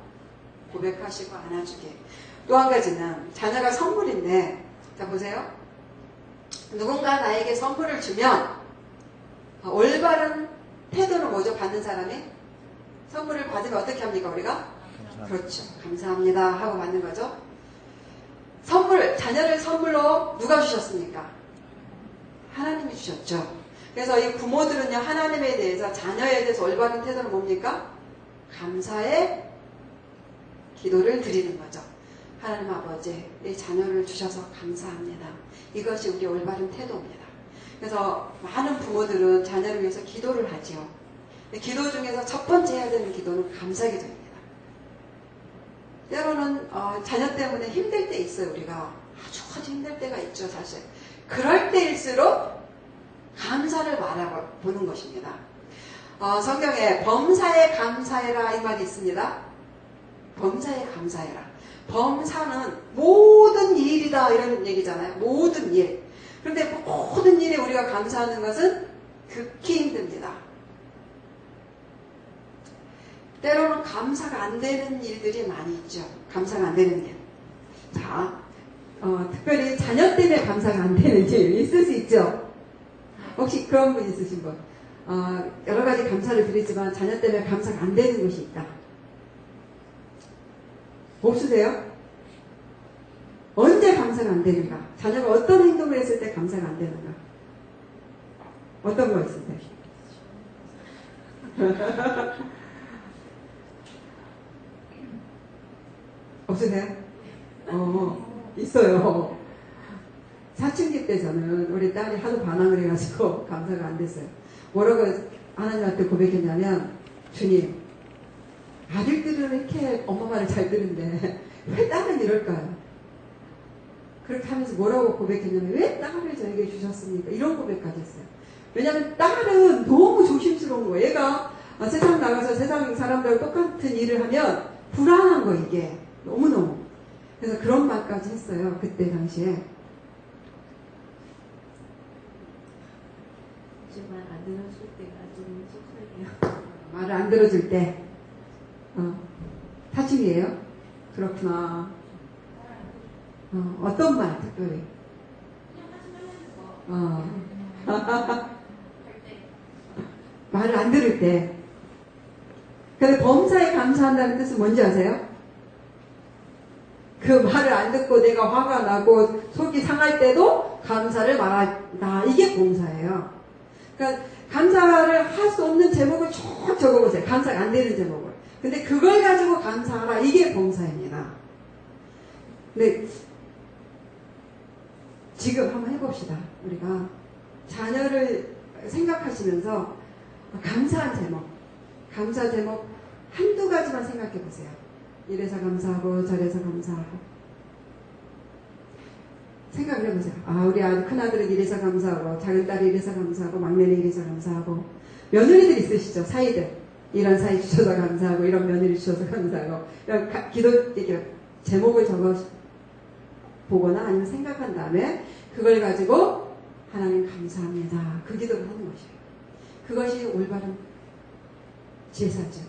고백하시고 안아주게. 또 한 가지는 자녀가 선물인데, 자 보세요. 누군가 나에게 선물을 주면 올바른 태도는 뭐죠? 받는 사람이 선물을 받으면 어떻게 합니까 우리가? 그렇죠. 감사합니다 하고 받는 거죠. 선물, 자녀를 선물로 누가 주셨습니까? 하나님이 주셨죠. 그래서 이 부모들은요, 하나님에 대해서, 자녀에 대해서 올바른 태도는 뭡니까? 감사의 기도를 드리는 거죠. 하나님 아버지, 이 자녀를 주셔서 감사합니다. 이것이 우리 올바른 태도입니다. 그래서 많은 부모들은 자녀를 위해서 기도를 하죠. 기도 중에서 첫 번째 해야 되는 기도는 감사 기도입니다. 때로는 자녀 때문에 힘들 때 있어요. 우리가 아주 힘들 때가 있죠. 사실 그럴 때일수록 감사를 말해보는 것입니다. 성경에 범사에 감사해라 이 말이 있습니다. 범사에 감사해라. 범사는 모든 일이다 이런 얘기잖아요. 모든 일. 그런데 모든 일에 우리가 감사하는 것은 극히 힘듭니다. 때로는 감사가 안 되는 일들이 많이 있죠. 감사가 안 되는 일. 자, 특별히 자녀 때문에 감사가 안 되는 일 있을 수 있죠. 혹시 그런 분 있으신 분? 여러 가지 감사를 드리지만 자녀 때문에 감사가 안 되는 것이 있다. 없으세요? 언제 감사가 안 되는가? 자녀가 어떤 행동을 했을 때 감사가 안 되는가? 어떤 거 있을 때? 없으세요? 있어요. 사춘기 때 저는 우리 딸이 하도 반항을 해가지고 감사가 안 됐어요. 뭐라고 하나님한테 고백했냐면, 주님, 아들들은 이렇게 엄마 말을 잘 듣는데 왜 딸은 이럴까요? 그렇게 하면서 뭐라고 고백했냐면, 왜 딸을 저에게 주셨습니까? 이런 고백까지 했어요. 왜냐하면 딸은 너무 조심스러운 거예요. 얘가 세상 나가서 세상 사람들하고 똑같은 일을 하면 불안한 거 이게. 너무너무. 그래서 그런 말까지 했어요. 그때 당시에. 말 안 들어줄 때가 좀 속상해요. 말을 안 들어줄 때. 사춘기예요? 그렇구나. 어떤 말 특별히? 말을 안 들을 때. 근데 범사에 감사한다는 뜻은 뭔지 아세요? 그 말을 안 듣고 내가 화가 나고 속이 상할 때도 감사를 말한다. 이게 범사예요. 그러니까 감사를 할 수 없는 제목을 쭉 적어보세요. 감사가 안 되는 제목을. 근데 그걸 가지고 감사하라. 이게 범사입니다. 근데 지금 한번 해봅시다. 우리가 자녀를 생각하시면서 감사한 제목, 감사 제목 한두 가지만 생각해 보세요. 이래서 감사하고 저래서 감사하고. 생각을 해보세요. 우리 큰아들은 이래서 감사하고, 작은 딸이 이래서 감사하고, 막내는 이래서 감사하고, 며느리들 있으시죠? 사이들. 이런 사이 주셔서 감사하고, 이런 며느리 주셔서 감사하고, 이런 제목을 적어 보거나 아니면 생각한 다음에 그걸 가지고 하나님 감사합니다. 그 기도를 하는 것이에요. 그것이 올바른 제사죠.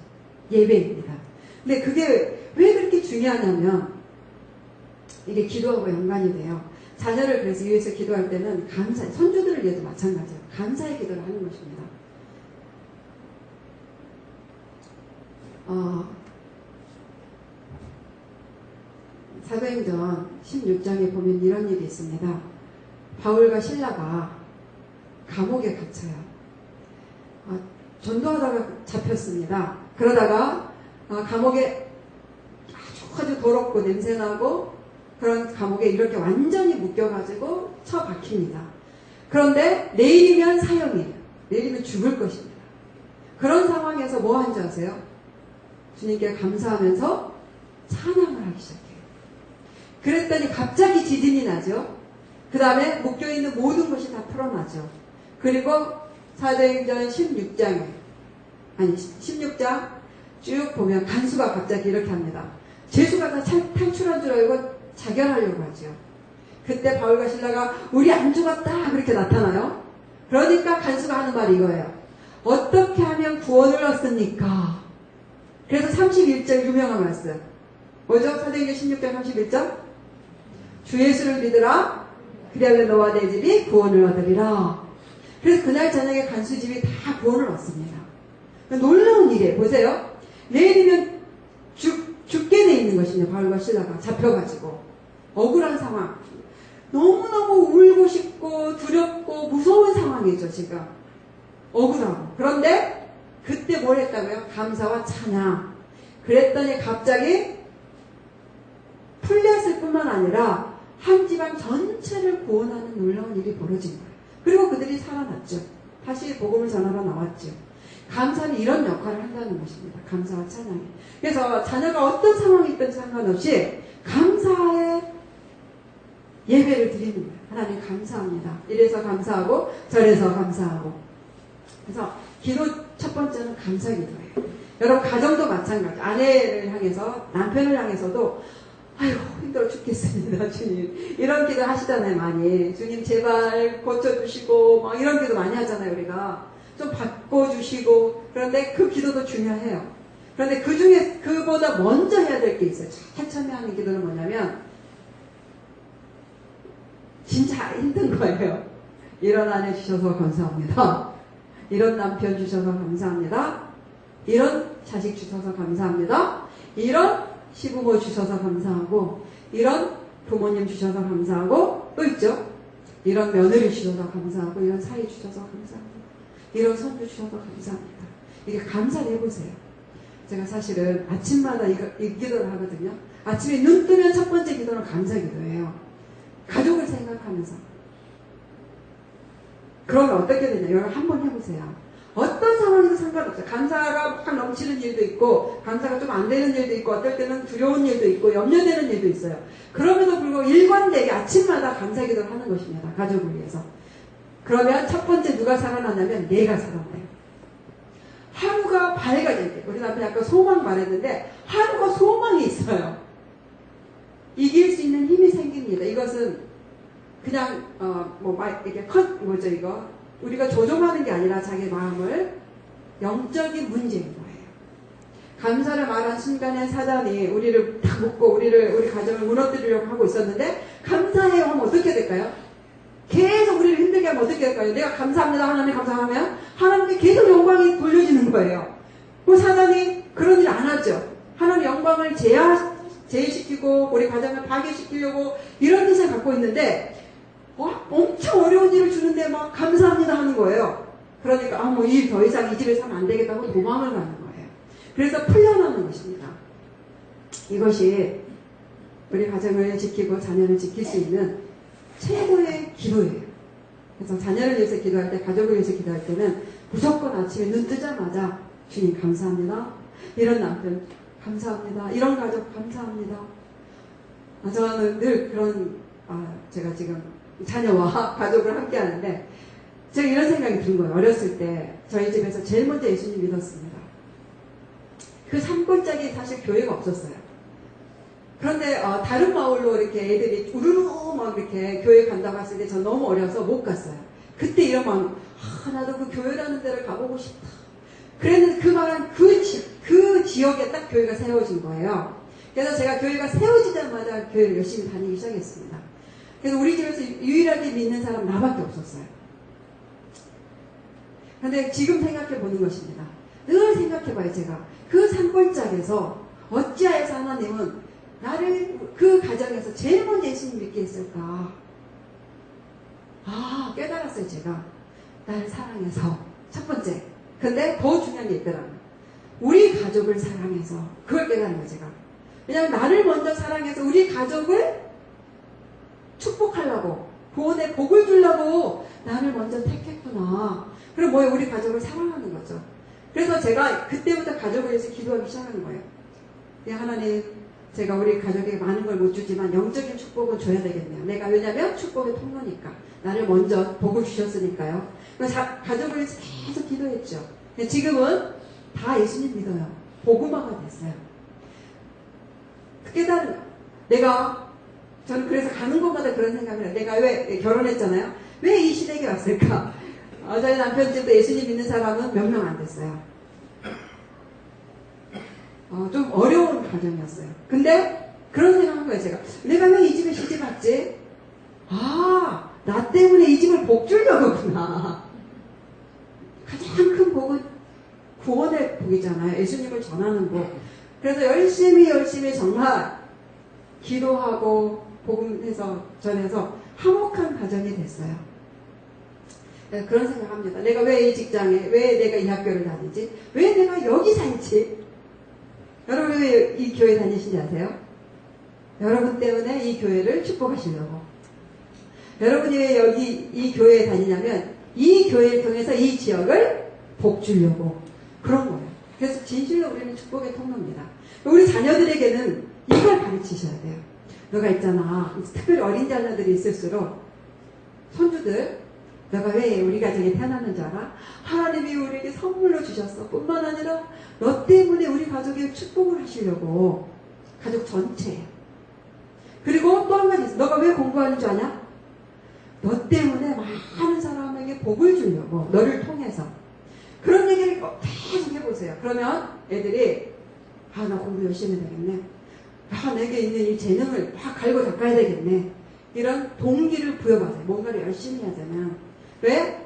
예배입니다. 근데 그게 왜 그렇게 중요하냐면, 이게 기도하고 연관이 돼요. 자녀를 그래서 위해서 기도할 때는 감사, 손주들을 위해도 마찬가지예요. 감사의 기도를 하는 것입니다. 사도행전 16장에 보면 이런 일이 있습니다. 바울과 실라가 감옥에 갇혀요. 전도하다가 잡혔습니다. 그러다가 감옥에 아주 더럽고 냄새나고 그런 감옥에 이렇게 완전히 묶여가지고 처박힙니다. 그런데 내일이면 사형이에요. 내일이면 죽을 것입니다. 그런 상황에서 뭐 한 줄 아세요? 주님께 감사하면서 찬양을 하기 시작해요. 그랬더니 갑자기 지진이 나죠. 그 다음에 묶여있는 모든 것이 다 풀어나죠. 그리고 사도행전 16장 쭉 보면 간수가 갑자기 이렇게 합니다. 죄수가 다 탈출한 줄 알고 자결하려고 하죠. 그때 바울과 신라가 우리 안 죽었다 그렇게 나타나요. 그러니까 간수가 하는 말이 이거예요. 어떻게 하면 구원을 얻습니까? 그래서 31절 유명한 말씀 뭐죠? 사도행전 16장 31절 주 예수를 믿으라 그리하면 너와 내 집이 구원을 얻으리라. 그래서 그날 저녁에 간수집이 다 구원을 얻습니다. 놀라운 일이에요. 보세요. 내일이면 죽게 돼 있는 것입니다. 바울과 신라가 잡혀가지고 억울한 상황. 너무너무 울고 싶고 두렵고 무서운 상황이죠. 지금 억울하고. 그런데 그때 뭘 했다고요? 감사와 찬양. 그랬더니 갑자기 풀렸을 뿐만 아니라 한 집안 전체를 구원하는 놀라운 일이 벌어진 거예요. 그리고 그들이 살아났죠. 다시 복음을 전하러 나왔죠. 감사는 이런 역할을 한다는 것입니다. 감사와 찬양이. 그래서 자녀가 어떤 상황이 있든 상관없이 감사의 예배를 드리는 거예요. 하나님 감사합니다. 이래서 감사하고 저래서 감사하고. 그래서 기도 첫 번째는 감사 기도예요. 여러분 가정도 마찬가지. 아내를 향해서 남편을 향해서도 아이고 힘들어 죽겠습니다 주님 이런 기도 하시잖아요. 많이 주님 제발 고쳐주시고 막 이런 기도 많이 하잖아요. 우리가 좀 바꿔주시고. 그런데 그 기도도 중요해요. 그런데 그 중에 그보다 먼저 해야 될 게 있어요. 제일 처음에 하는 기도는 뭐냐면 진짜 힘든 거예요. 이런 아내 주셔서 감사합니다. 이런 남편 주셔서 감사합니다. 이런 자식 주셔서 감사합니다. 이런 시부모 주셔서 감사하고 이런 부모님 주셔서 감사하고 또 있죠. 이런 며느리 주셔서 감사하고 이런 사위 주셔서 감사합니다. 이런 손주 주셔서 감사합니다. 이게 감사를 해보세요. 제가 사실은 아침마다 이 기도를 하거든요. 아침에 눈 뜨면 첫 번째 기도는 감사 기도예요. 가족을 생각하면서. 그러면 어떻게 되냐. 여러분 한번 해보세요. 어떤 상황에도 상관없어요. 감사가 확 넘치는 일도 있고 감사가 좀 안 되는 일도 있고 어떨 때는 두려운 일도 있고 염려되는 일도 있어요. 그럼에도 불구하고 일관되게 아침마다 감사 기도를 하는 것입니다. 가족을 위해서. 그러면 첫 번째 누가 살아났냐면 내가 살아나요. 하루가 밝아질 때 우리 남편이 아까 소망 말했는데 하루가 소망이 있어요. 이길 수 있는 힘이 생깁니다. 이것은 그냥 이렇게 뭐죠 이거 우리가 조종하는 게 아니라 자기 마음을 영적인 문제인 거예요. 감사를 말한 순간에 사단이 우리를 다 묶고 우리 가정을 무너뜨리려고 하고 있었는데 감사해요 하면 어떻게 될까요? 계속 우리를 힘들게 하면 어떻게 될까요? 내가 감사합니다 하나님 감사하면 하나님께 계속 영광이 돌려지는 거예요. 그 사단이 그런 일 안 하죠. 하나님 영광을 제외시키고 우리 가정을 파괴시키려고 이런 뜻을 갖고 있는데 엄청 어려운 일을 주는데 막 감사합니다 하는 거예요. 그러니까 뭐 일 더 이상 이 집에서 하면 안 되겠다고 도망을 가는 거예요. 그래서 풀려나는 것입니다. 이것이 우리 가정을 지키고 자녀를 지킬 수 있는 최고의 기도예요. 그래서 자녀를 위해서 기도할 때 가족을 위해서 기도할 때는 무조건 아침에 눈 뜨자마자 주님 감사합니다. 이런 남편 감사합니다. 이런 가족 감사합니다. 저는 늘 그런 제가 지금 자녀와 가족을 함께 하는데 제가 이런 생각이 든 거예요. 어렸을 때 저희 집에서 제일 먼저 예수님 믿었습니다. 그 산골짜기 사실 교회가 없었어요. 그런데 다른 마을로 이렇게 애들이 우르르 막 이렇게 교회 간다고 했을 때 전 너무 어려서 못 갔어요. 그때 이런 마음 나도 그 교회라는 데를 가보고 싶다. 그랬는데 그 말은 그 지역에 딱 교회가 세워진 거예요. 그래서 제가 교회가 세워지자마자 교회를 열심히 다니기 시작했습니다. 그래서 우리 집에서 유일하게 믿는 사람 나밖에 없었어요. 그런데 지금 생각해 보는 것입니다. 늘 생각해봐요. 제가 그 산골짜기에서 어찌하여서 하나님은 나를 그 가정에서 제일 먼저 예수님 믿게 했을까? 깨달았어요. 제가 나를 사랑해서 첫 번째. 근데 더 중요한 게 있더라고요. 우리 가족을 사랑해서 그걸 깨달은 거예요. 제가. 왜냐하면 나를 먼저 사랑해서 우리 가족을 축복하려고 구원의 복을 주려고 나를 먼저 택했구나. 그럼 뭐예요? 우리 가족을 사랑하는 거죠. 그래서 제가 그때부터 가족을 위해서 기도하기 시작하는 거예요. 하나님 제가 우리 가족에게 많은 걸 못 주지만 영적인 축복은 줘야 되겠네요. 내가 왜냐면 축복의 통로니까. 나를 먼저 복을 주셨으니까요. 가족을 위해서 계속 기도했죠. 근데 지금은 다 예수님 믿어요. 복음화가 됐어요. 깨달은 저는 그래서 가는 곳마다 그런 생각을 해요. 내가 왜 결혼했잖아요. 왜 이 시댁에 왔을까? 저희 남편 집도 예수님 믿는 사람은 몇 명 안 됐어요. 좀 어려운 가정이었어요. 근데 그런 생각한 거예요, 제가. 내가 왜 이 집에 시집 왔지? 나 때문에 이 집을 복 주려고구나. 가장 큰 복은 구원의 복이잖아요. 예수님을 전하는 복. 그래서 열심히 정말 기도하고 복음해서 전해서 화목한 가정이 됐어요. 그런 생각합니다. 내가 왜 이 직장에, 왜 내가 이 학교를 다니지? 왜 내가 여기 살지? 여러분 왜 이 교회 다니신지 아세요? 여러분 때문에 이 교회를 축복하시려고. 여러분이 왜 여기 이 교회에 다니냐면 이 교회를 통해서 이 지역을 복 주려고. 그런 거예요. 그래서 진실로 우리는 축복의 통로입니다. 우리 자녀들에게는 이걸 가르치셔야 돼요. 너가 있잖아. 특별히 어린 자녀들이 있을수록 손주들, 너가 왜 우리 가정에 태어났는 줄 알아? 하나님이 우리에게 선물로 주셨어. 뿐만 아니라 너 때문에 우리 가족에 축복을 하시려고. 가족 전체에. 그리고 또 한 가지 있어. 너가 왜 공부하는 줄 아냐? 너 때문에 많은 사람에게 복을 주려고. 너를 통해서. 그런 얘기를 계속 해보세요. 그러면 애들이 나 공부 열심히 해야 되겠네. 내게 있는 이 재능을 막 갈고 닦아야 되겠네. 이런 동기를 부여받아요. 뭔가를 열심히 하자면. 왜?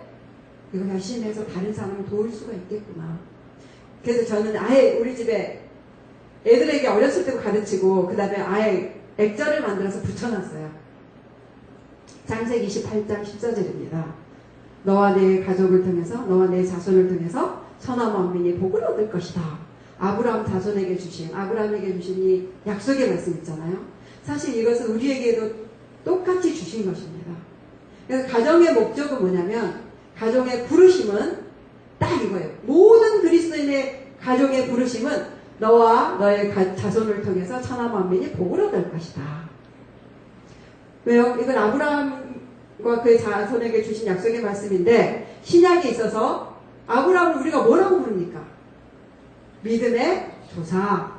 이거 열심히 해서 다른 사람을 도울 수가 있겠구나. 그래서 저는 아예 우리 집에 애들에게 어렸을 때부터 가르치고 그 다음에 아예 액자를 만들어서 붙여놨어요. 창세기 28장 14절입니다. 너와 내 가족을 통해서 너와 내 자손을 통해서 천하 만민이 복을 얻을 것이다. 아브라함 자손에게 주신 아브라함에게 주신 이 약속의 말씀 있잖아요. 사실 이것은 우리에게도 똑같이 주신 것입니다. 그래서 가정의 목적은 뭐냐면 가정의 부르심은 딱 이거예요. 모든 그리스도인의 가정의 부르심은 너와 너의 자손을 통해서 천하 만민이 복을 얻을 것이다. 왜요? 이건 아브라함과 그의 자손에게 주신 약속의 말씀인데 신약에 있어서 아브라함을 우리가 뭐라고 부릅니까? 믿음의 조상.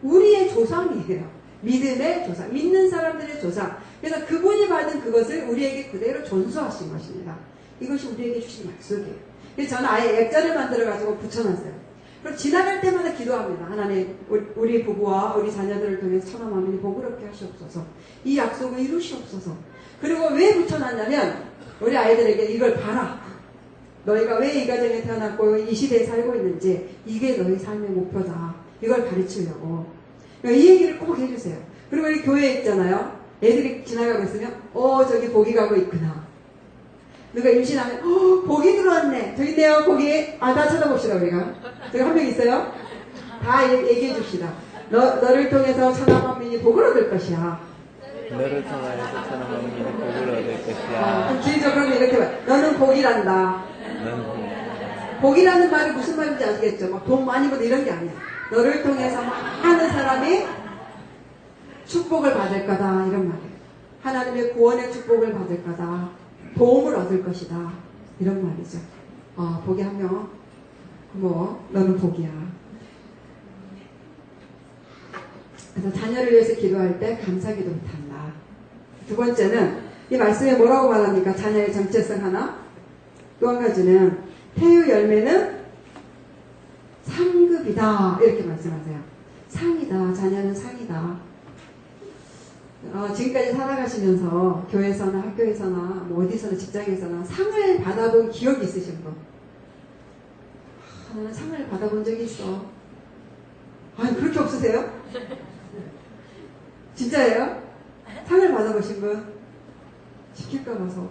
우리의 조상이에요. 믿음의 조상. 믿는 사람들의 조상. 그래서 그분이 받은 그것을 우리에게 그대로 전수하신 것입니다. 이것이 우리에게 주신 약속이에요. 그래서 저는 아예 액자를 만들어가지고 붙여놨어요. 그럼 지나갈 때마다 기도합니다. 하나님, 우리 부부와 우리 자녀들을 통해서 천하 만민이 복을 얻게 하시옵소서. 이 약속을 이루시옵소서. 그리고 왜 붙여놨냐면 우리 아이들에게 이걸 봐라. 너희가 왜 이 가정에 태어났고 이 시대에 살고 있는지 이게 너희 삶의 목표다. 이걸 가르치려고. 그러니까 이 얘기를 꼭 해주세요. 그리고 이 교회에 있잖아요. 애들이 지나가고 있으면 저기 복이 가고 있구나. 누가 임신하면 복이 들어왔네. 저기 있네요 복이. 다 찾아봅시다 우리가. 저기 한 명 있어요. 다 얘기해 줍시다. 너를 통해서 천하 만민이 복을 얻을 것이야. 너를 통하여서 천하 만민이 복을 얻을 것이야. 그럼 길죠. 그러면 이렇게 말. 너는 복이란다. 복이라는 말이 무슨 말인지 아시겠죠? 막 돈 많이 벌 이런 게 아니야. 너를 통해서 많은 사람이 축복을 받을 거다. 이런 말이에요. 하나님의 구원의 축복을 받을 거다. 도움을 얻을 것이다. 이런 말이죠. 복이 한 명. 너는 복이야. 그래서 자녀를 위해서 기도할 때 감사기도 못한다. 두 번째는 이 말씀에 뭐라고 말합니까? 자녀의 정체성 하나. 또 한 가지는 태유 열매는 상급이다. 이렇게 말씀하세요. 상이다. 자녀는 상이다. 지금까지 살아가시면서 교회에서나 학교에서나 어디서나 직장에서나 상을 받아본 기억이 있으신 분? 나는 상을 받아본 적이 있어. 그렇게 없으세요? 진짜예요? 상을 받아보신 분? 시킬까 봐서.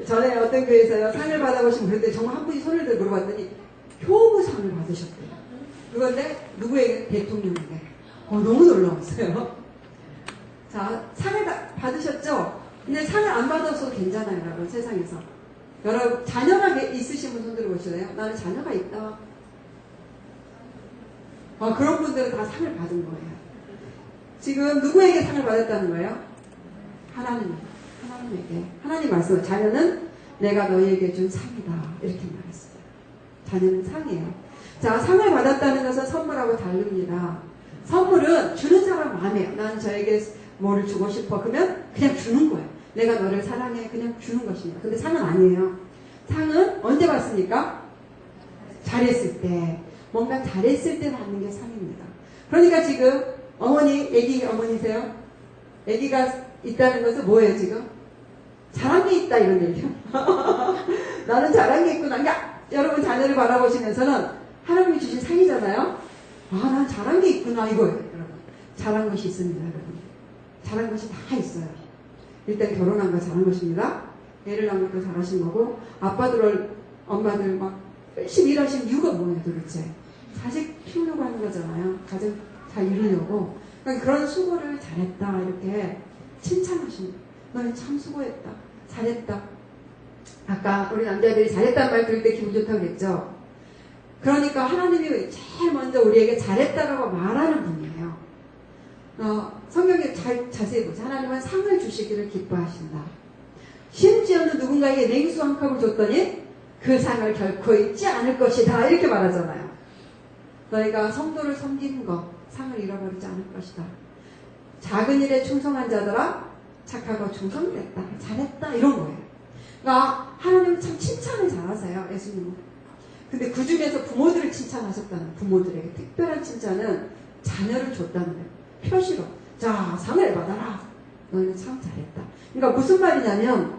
전에 어떤 교회에서요 상을 받아보신 분인데 정말 한 분이 손을 들고 물어봤더니 효부상을 받으셨대요. 그건데 누구에게? 대통령에게. 너무 놀라웠어요. 자, 상을 받으셨죠? 근데 상을 안 받아서 괜찮아요, 여러분, 세상에서. 여러분, 자녀가 있으신 분 손 들어보실래요? 나는 자녀가 있다. 그런 분들은 다 상을 받은 거예요. 지금 누구에게 상을 받았다는 거예요? 하나님에게. 하나님 말씀, 자녀는 내가 너희에게 준 상이다. 이렇게 말했어요. 자녀는 상이에요. 자, 상을 받았다는 것은 선물하고 다릅니다. 선물은 주는 사람 마음이에요. 난 저에게 뭐를 주고 싶어. 그러면 그냥 주는 거예요. 내가 너를 사랑해. 그냥 주는 것입니다. 근데 상은 아니에요. 상은 언제 받습니까? 잘했을 때. 뭔가 잘했을 때 받는 게 상입니다. 그러니까 지금 애기 어머니세요? 애기가 있다는 것은 뭐예요 지금? 잘한 게 있다 이런 얘기요. 나는 잘한 게 있구나. 그러니까 여러분 자녀를 바라보시면서는 하나님이 주신 상이잖아요. 난 잘한 게 있구나 이거예요. 여러분 잘한 것이 있습니다. 여러분 잘한 것이 다 있어요. 일단 결혼한 거 잘한 것입니다. 애를 낳은 것도 잘하신 거고 아빠들 엄마들 막 열심히 일하신 이유가 뭐예요 도대체? 자식 키우려고 하는 거잖아요. 가정 잘 이루려고. 그러니까 그런 수고를 잘했다 이렇게 칭찬하십니다. 너는 참 수고했다. 잘했다. 아까 우리 남자들이 잘했다는 말 들을 때 기분 좋다고 그랬죠. 그러니까 하나님이 제일 먼저 우리에게 잘했다라고 말하는 분이에요. 성경에 자세히 보자. 하나님은 상을 주시기를 기뻐하신다. 심지어는 누군가에게 냉수 한 컵을 줬더니 그 상을 결코 잊지 않을 것이다. 이렇게 말하잖아요. 너희가 성도를 섬기는 것, 상을 잃어버리지 않을 것이다. 작은 일에 충성한 자들아, 착하고 충성됐다. 잘했다. 이런 거예요. 그러니까 하나님은 참 칭찬을 잘하세요. 예수님은. 근데 그 중에서 부모들을 칭찬하셨다는 부모들에게 특별한 칭찬은 자녀를 줬다는 거예요. 표시로. 자, 상을 받아라. 너희는 참 잘했다. 그러니까 무슨 말이냐면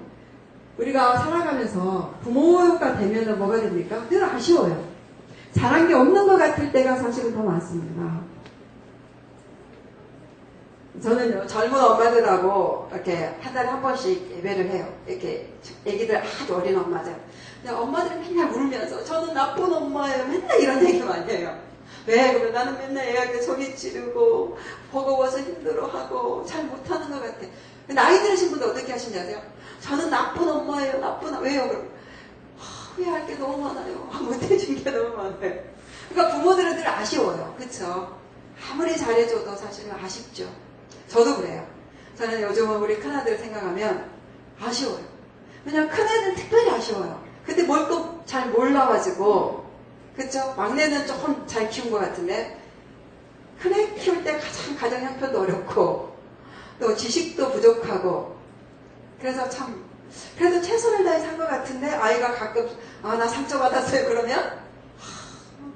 우리가 살아가면서 부모가 되면 뭐가 됩니까? 늘 아쉬워요. 잘한 게 없는 것 같을 때가 사실은 더 많습니다. 저는 젊은 엄마들하고 이렇게 한 달에 한 번씩 예배를 해요. 이렇게 애기들 아주 어린 엄마들. 근데 엄마들이 맨날 울면서 저는 나쁜 엄마예요. 맨날 이런 얘기 많이 해요. 왜? 그러면 나는 맨날 애한테 소리 지르고 버거워서 힘들어하고 잘 못하는 것 같아. 나이 들으신 분들 어떻게 하시는지 아세요? 저는 나쁜 엄마예요. 왜요? 그럼 후회할 게 너무 많아요. 못해준 게 너무 많아요. 그러니까 부모들은 늘 아쉬워요. 그쵸? 아무리 잘해줘도 사실은 아쉽죠. 저도 그래요. 저는 요즘은 우리 큰아들 생각하면 아쉬워요. 왜냐면 큰애는 특별히 아쉬워요. 근데 뭘 또 잘 몰라가지고 그쵸? 막내는 조금 잘 키운 것 같은데 큰애 키울 때 가정 형편도 어렵고 또 지식도 부족하고 그래서 참 그래도 최선을 다해서 한 것 같은데 아이가 가끔 나 상처받았어요 그러면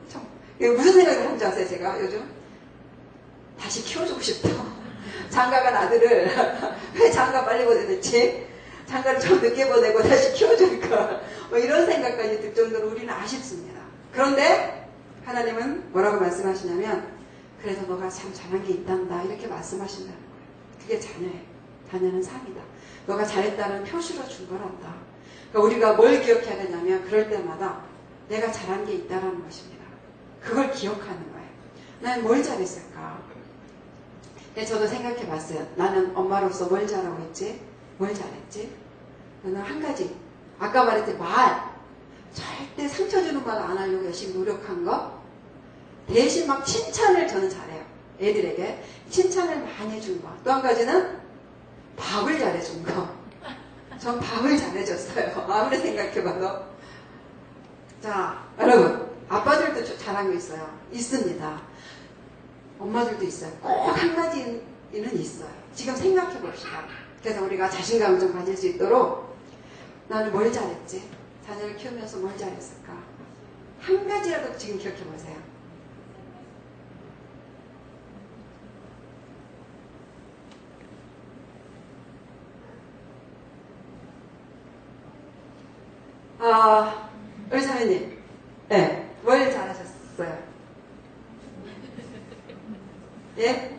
참 무슨 생각을 하는지 아세요? 제가 요즘 다시 키워주고 싶다. 장가간 아들을 왜 장가 빨리 보내냈지? 장가를 좀 늦게 보내고 다시 키워줄까? 뭐 이런 생각까지 들 정도로 우리는 아쉽습니다. 그런데 하나님은 뭐라고 말씀하시냐면 그래도 너가 참 잘한 게 있단다 이렇게 말씀하신다는 거예요. 그게 자녀예요. 자녀는 상이다. 너가 잘했다는 표시로 준 거란다. 그러니까 우리가 뭘 기억해야 되냐면 그럴 때마다 내가 잘한 게 있다는 것입니다. 그걸 기억하는 거예요. 난 뭘 잘했을까? 저도 생각해 봤어요. 나는 엄마로서 뭘 잘하고 있지? 뭘 잘했지? 나는 한 가지. 아까 말했듯이 절대 상처 주는 말 안 하려고 열심히 노력한 거. 대신 막 칭찬을 저는 잘해요. 애들에게. 칭찬을 많이 해준 거. 또 한 가지는 밥을 잘해준 거. 전 밥을 잘해줬어요. 아무리 생각해봐도. 자, 여러분. 아빠들도 잘한 거 있어요. 있습니다. 엄마들도 있어요. 꼭 한 가지는 있어요. 지금 생각해 봅시다. 그래서 우리가 자신감을 좀 가질 수 있도록 나는 뭘 잘했지? 자녀를 키우면서 뭘 잘했을까? 한 가지라도 지금 기억해 보세요. 우리 사모님, 네, 뭘 잘하셨어요? 예?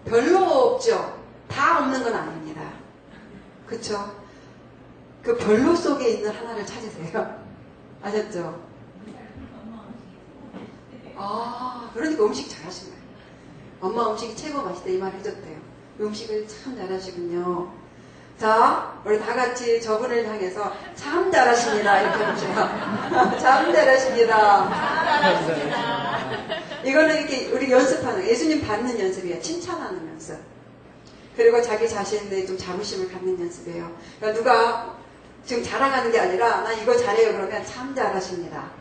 별로 없죠. 다 없는 건 아닙니다. 그쵸? 그 별로 속에 있는 하나를 찾으세요. 아셨죠? 그러니까 음식 잘하신 거예요. 엄마 음식이 최고 맛있다 이 말 해줬대요. 음식을 참 잘하시군요. 자, 우리 다 같이 저분을 향해서 참 잘하십니다. 이렇게 해보세요. 참 잘하십니다. 이거는 이렇게 우리 연습하는, 예수님 받는 연습이에요. 칭찬하는 연습. 그리고 자기 자신에 좀 자부심을 갖는 연습이에요. 그러니까 누가 지금 자랑하는 게 아니라 나 이거 잘해요 그러면 참 잘하십니다.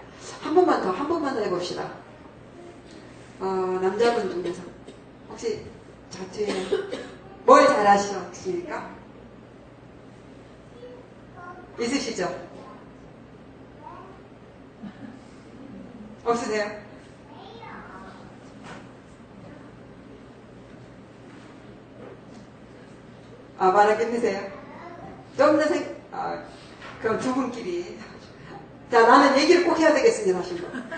한 번만 더 해봅시다. 남자분 중에서 혹시 저 뒤에 뭘 잘하시겠습니까? 있으시죠? 없으세요? 말하기 힘드세요? 좀 더 그럼 두 분끼리. 자, 나는 얘기를 꼭 해야 되겠습니다, 하신 분.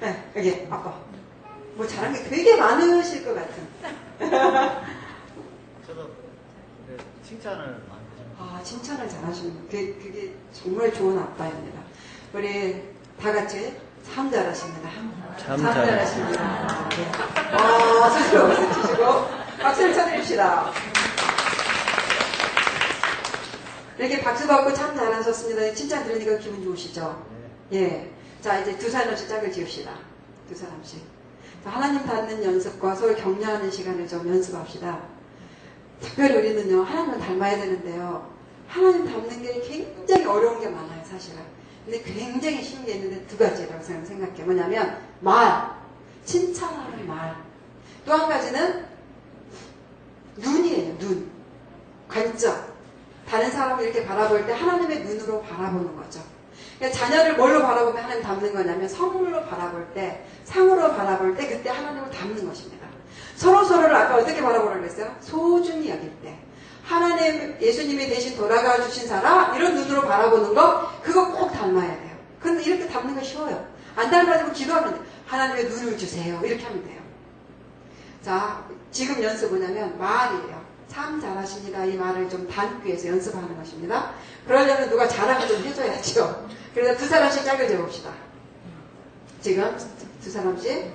네, 여기, 아빠. 뭐 잘한 게 되게 많으실 것 같은. 저도 칭찬을 많이 해요. 칭찬을 잘하시는 분. 그게 정말 좋은 아빠입니다. 우리 다 같이 참 잘하십니다. 참 잘하십니다. 네. 스스로 웃음 주시고 박수를 쳐드립시다. 이렇게 박수 받고 참 잘하셨습니다. 칭찬 들으니까 기분 좋으시죠? 예. 자, 이제 두 사람씩 짝을 지읍시다. 두 사람씩. 자, 하나님 닮는 연습과 서로 격려하는 시간을 좀 연습합시다. 특별히 우리는요, 하나님을 닮아야 되는데요. 하나님 닮는 게 굉장히 어려운 게 많아요, 사실은. 근데 굉장히 쉬운 게 있는데 두 가지라고 생각해요. 뭐냐면, 칭찬하는 말. 또 한 가지는 눈이에요, 눈. 관점. 다른 사람을 이렇게 바라볼 때 하나님의 눈으로 바라보는 거죠. 그러니까 자녀를 뭘로 바라보면 하나님 닮는 거냐면 선물로 바라볼 때, 상으로 바라볼 때 그때 하나님을 닮는 것입니다. 서로를 아까 어떻게 바라보라고 그랬어요? 소중히 여길 때. 하나님, 예수님이 대신 돌아가 주신 사람, 이런 눈으로 바라보는 거, 그거 꼭 닮아야 돼요. 근데 이렇게 닮는 거 쉬워요. 안 닮아지고 기도하면 돼요. 하나님의 눈을 주세요. 이렇게 하면 돼요. 자, 지금 연습 뭐냐면 말이에요. 참 잘하십니다. 이 말을 좀 담기 위해서 연습하는 것입니다. 그러려면 누가 자랑을 좀 해줘야죠. 그래서 두 사람씩 짝을 재봅시다. 지금 두 사람씩.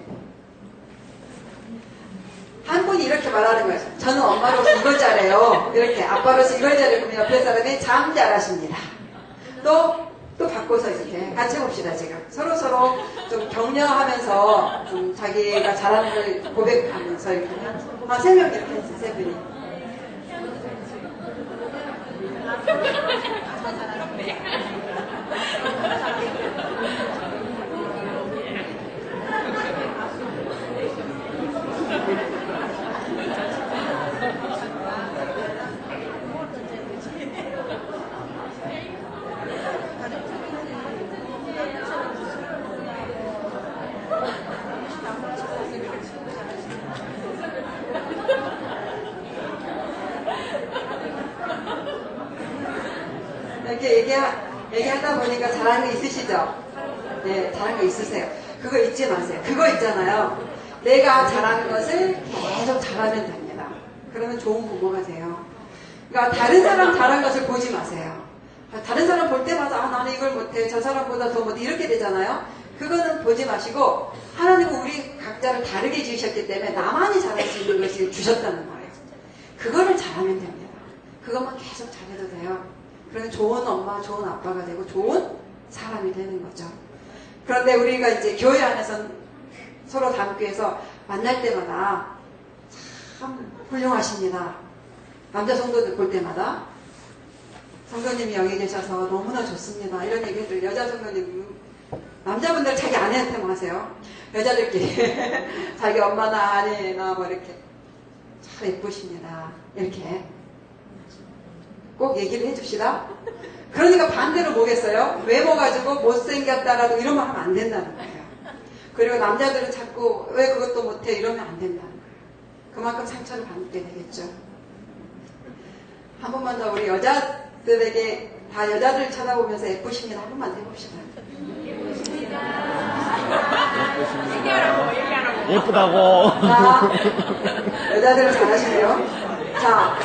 한 분이 이렇게 말하는 거예요. 저는 엄마로서 이걸 잘해요. 이렇게 아빠로서 이걸 잘해요. 그럼 옆에 사람이 참 잘하십니다. 또 바꿔서 이렇게 같이 해봅시다. 지금 서로 좀 격려하면서 좀 자기가 잘하는 걸 고백하면서 이렇게 한 세 명 이렇게 했어요. 세 분이. 이렇게 얘기하다 보니까 잘하는 거 있으시죠? 네, 잘하는 거 있으세요. 그거 잊지 마세요. 그거 있잖아요. 내가 잘하는 것을 계속 잘하면 됩니다. 그러면 좋은 부모가 돼요. 그러니까 다른 사람 잘한 것을 보지 마세요. 다른 사람 볼 때마다 나는 이걸 못해. 저 사람보다 더 못해. 이렇게 되잖아요. 그거는 보지 마시고 하나님은 우리 각자를 다르게 지으셨기 때문에 나만이 잘할 수 있는 것을 주셨다는 거예요. 그거를 잘하면 됩니다. 그것만 계속 잘해도 돼요. 그러면 좋은 엄마, 좋은 아빠가 되고 좋은 사람이 되는 거죠. 그런데 우리가 이제 교회 안에서 서로 닮기 위해서 만날 때마다 참 훌륭하십니다. 남자 성도들 볼 때마다 성도님이 여기 계셔서 너무나 좋습니다. 이런 얘기들 여자 성도님, 남자분들 자기 아내한테만 하세요. 여자들끼리 자기 엄마나 아내나 뭐 이렇게 참 예쁘십니다. 이렇게 꼭 얘기를 해줍시다. 그러니까 반대로 뭐겠어요? 외모 가지고 못생겼다라도 이러면 하면 안 된다는 거예요. 그리고 남자들은 자꾸 왜 그것도 못해 이러면 안 된다는 거예요. 그만큼 상처를 받게 되겠죠. 한 번만 더 우리 여자들에게 다 여자들 쳐다보면서 예쁘십니다. 한 번만 더 해봅시다. 예쁘다고. 자, 여자들 잘하시네요. 자,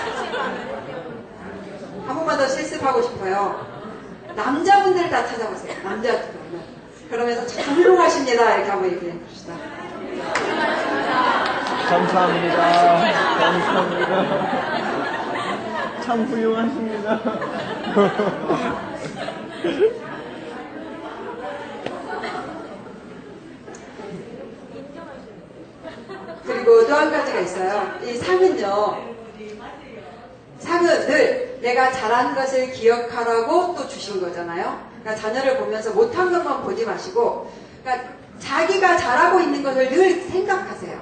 한 번만 더 실습하고 싶어요. 남자분들 다 찾아보세요. 남자분들. 그러면서 참 훌륭하십니다. 이렇게 한번 얘기해 봅시다. 감사합니다. 감사합니다. 참 훌륭하십니다. 또 한 가지가 있어요. 이 상은요. 상은 늘 내가 잘한 것을 기억하라고 또 주신 거잖아요. 그러니까 자녀를 보면서 못한 것만 보지 마시고, 그러니까 자기가 잘하고 있는 것을 늘 생각하세요.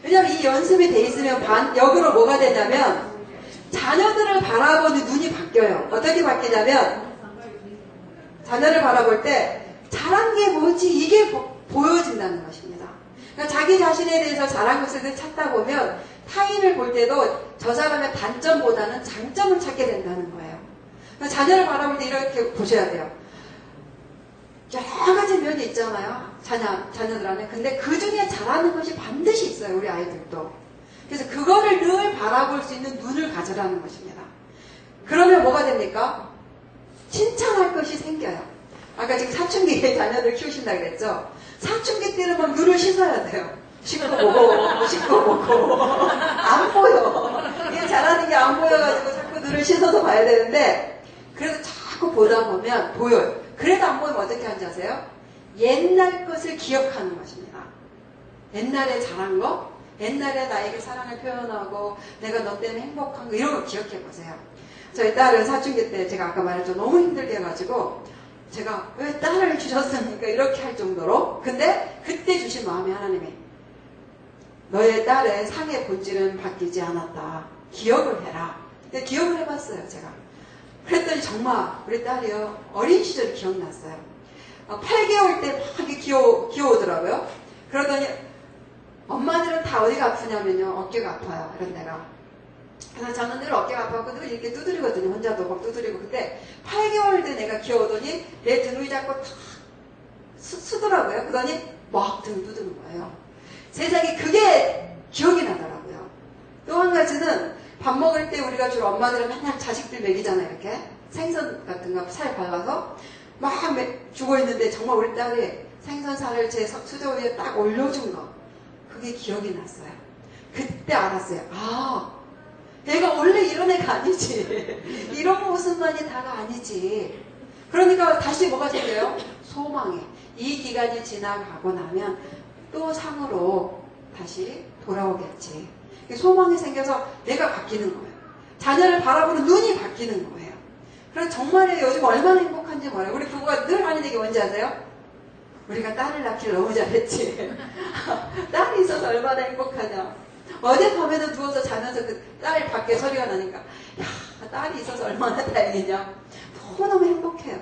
왜냐하면 이 연습이 돼 있으면 역으로 뭐가 되냐면 자녀들을 바라보는 눈이 바뀌어요. 어떻게 바뀌냐면 자녀를 바라볼 때 잘한 게 뭐지 이게 보여진다는 것입니다. 그러니까 자기 자신에 대해서 잘한 것을 늘 찾다 보면 타인을 볼 때도 저 사람의 단점보다는 장점을 찾게 된다는 거예요. 그러니까 자녀를 바라볼 때 이렇게 보셔야 돼요. 여러 가지 면이 있잖아요. 자녀들 안에. 근데 그 중에 잘하는 것이 반드시 있어요. 우리 아이들도. 그래서 그거를 늘 바라볼 수 있는 눈을 가져라는 것입니다. 그러면 뭐가 됩니까? 칭찬할 것이 생겨요. 아까 지금 사춘기에 자녀들 키우신다 그랬죠? 사춘기 때는 막 눈을 씻어야 돼요. 씻고 보고. 안 보여. 이게 잘하는 게 안 보여가지고 자꾸 눈을 씻어서 봐야 되는데, 그래서 자꾸 보다 보면 보여요. 그래도 안 보이면 어떻게 하는지 아세요? 옛날 것을 기억하는 것입니다. 옛날에 잘한 거, 옛날에 나에게 사랑을 표현하고 내가 너 때문에 행복한 거 이런 거 기억해 보세요. 저희 딸은 사춘기 때 제가 아까 말했죠. 너무 힘들게 해가지고 제가 왜 딸을 주셨습니까? 이렇게 할 정도로. 근데 그때 주신 마음이 하나님이 너의 딸의 상의 본질은 바뀌지 않았다. 기억을 해라. 근데 기억을 해봤어요. 제가. 그랬더니 정말 우리 딸이요. 어린 시절이 기억났어요. 8개월 때 막 귀여우더라고요. 그러더니 엄마들은 다 어디가 아프냐면요. 어깨가 아파요. 이런 데가. 그래서 저는 늘 어깨가 아파서 늘 이렇게 두드리거든요. 혼자도 막 두드리고. 근데 8개월 때 내가 귀여우더니 내 등을 잡고 탁 쓰더라고요. 그러더니 막 등 두드는 거예요. 세상에 그게 기억이 나더라고요. 또 한 가지는 밥 먹을 때 우리가 주로 엄마들은 맨날 자식들 먹이잖아요. 이렇게 생선 같은 거 살 발라서 막 주고 있는데 정말 우리 딸이 생선살을 제 수저 위에 딱 올려준 거 그게 기억이 났어요. 그때 알았어요. 아, 내가 원래 이런 애가 아니지. 이런 모습만이 다가 아니지. 그러니까 다시 뭐가 생겨요? 소망이. 이 기간이 지나가고 나면 또 상으로 다시 돌아오겠지. 소망이 생겨서 내가 바뀌는 거예요. 자녀를 바라보는 눈이 바뀌는 거예요. 그럼 정말 요즘 얼마나 행복한지 몰라요. 우리 부부가 늘 하는 얘기 뭔지 아세요? 우리가 딸을 낳기를 너무 잘했지. 딸이 있어서 얼마나 행복하냐. 어젯밤에도 누워서 자면서 그 딸 밖에 소리가 나니까 야, 딸이 있어서 얼마나 다행이냐. 너무너무 행복해요.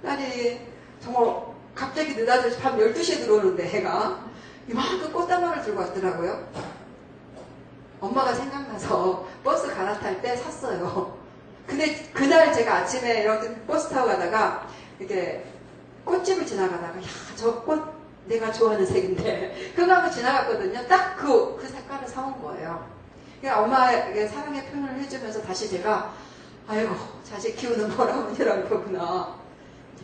딸이 정말 갑자기 늦어져서 밤 12시에 들어오는데 애가 이만큼 꽃다발을 들고 왔더라고요. 엄마가 생각나서 버스 갈아탈 때 샀어요. 근데 그날 제가 아침에 이렇게 버스 타고 가다가 이렇게 꽃집을 지나가다가 야, 저 꽃 내가 좋아하는 색인데 그거 하고 지나갔거든요. 딱 그 색깔을 사온 거예요. 그러니까 엄마에게 사랑의 표현을 해주면서 다시 제가 아이고 자식 키우는 보라문이라는 거구나.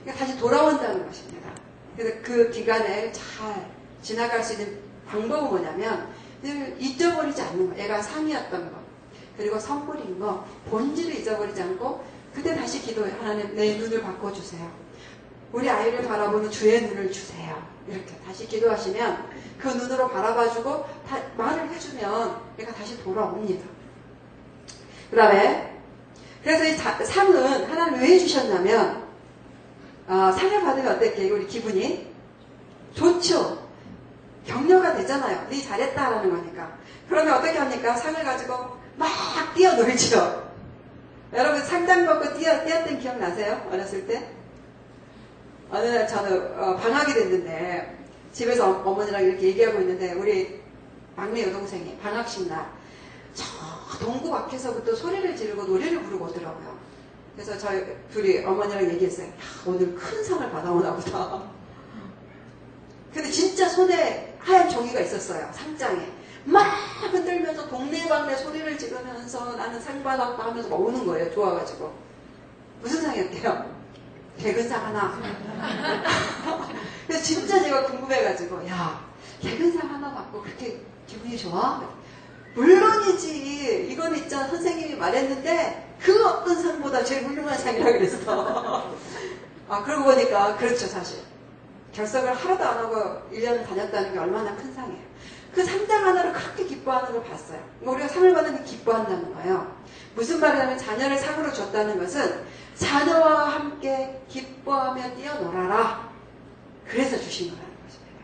그러니까 다시 돌아온다는 것입니다. 그래서 그 기간에 잘 지나갈 수 있는 방법은 뭐냐면 늘 잊어버리지 않는 거. 얘가 상이었던 거. 그리고 선물인 거. 본질을 잊어버리지 않고 그때 다시 기도해. 하나님 내 눈을 바꿔주세요. 우리 아이를 바라보는 주의 눈을 주세요. 이렇게 다시 기도하시면 그 눈으로 바라봐주고 말을 해주면 얘가 다시 돌아옵니다. 그 다음에 그래서 이 상은 하나님 왜 주셨냐면 상을 받으면 어떨게요? 우리 기분이 좋죠. 격려가 되잖아요. 네 잘했다라는 거니까. 그러면 어떻게 합니까? 상을 가지고 막 뛰어놀죠. 여러분 상장 받고 뛰었던 기억 나세요? 어렸을 때? 어느 날 저는 방학이 됐는데 집에서 어머니랑 이렇게 얘기하고 있는데 우리 막내 여동생이 방학식 날 저 동구 밖에서부터 소리를 지르고 노래를 부르고 오더라고요. 그래서 저희 둘이 어머니랑 얘기했어요. 야, 오늘 큰 상을 받아오나 보다. 근데 진짜 손에 하얀 종이가 있었어요. 상장에. 막 흔들면서 동네방네 소리를 지르면서 나는 상 받았다 하면서 막 오는 거예요. 좋아가지고. 무슨 상이었대요? 개근상 하나. 그래서 진짜 제가 궁금해가지고 야 개근상 하나 받고 그렇게 기분이 좋아? 물론이지. 이건 있잖아. 선생님이 말했는데 그 어떤 상보다 제일 훌륭한 상이라 그랬어. 그러고 보니까 그렇죠 사실. 결석을 하나도 안 하고 1년을 다녔다는 게 얼마나 큰 상이에요. 그 상장 하나로 그렇게 기뻐하는 걸 봤어요. 우리가 상을 받으면 기뻐한다는 거예요. 무슨 말이냐면 자녀를 상으로 줬다는 것은 자녀와 함께 기뻐하며 뛰어놀아라. 그래서 주신 거라는 것입니다.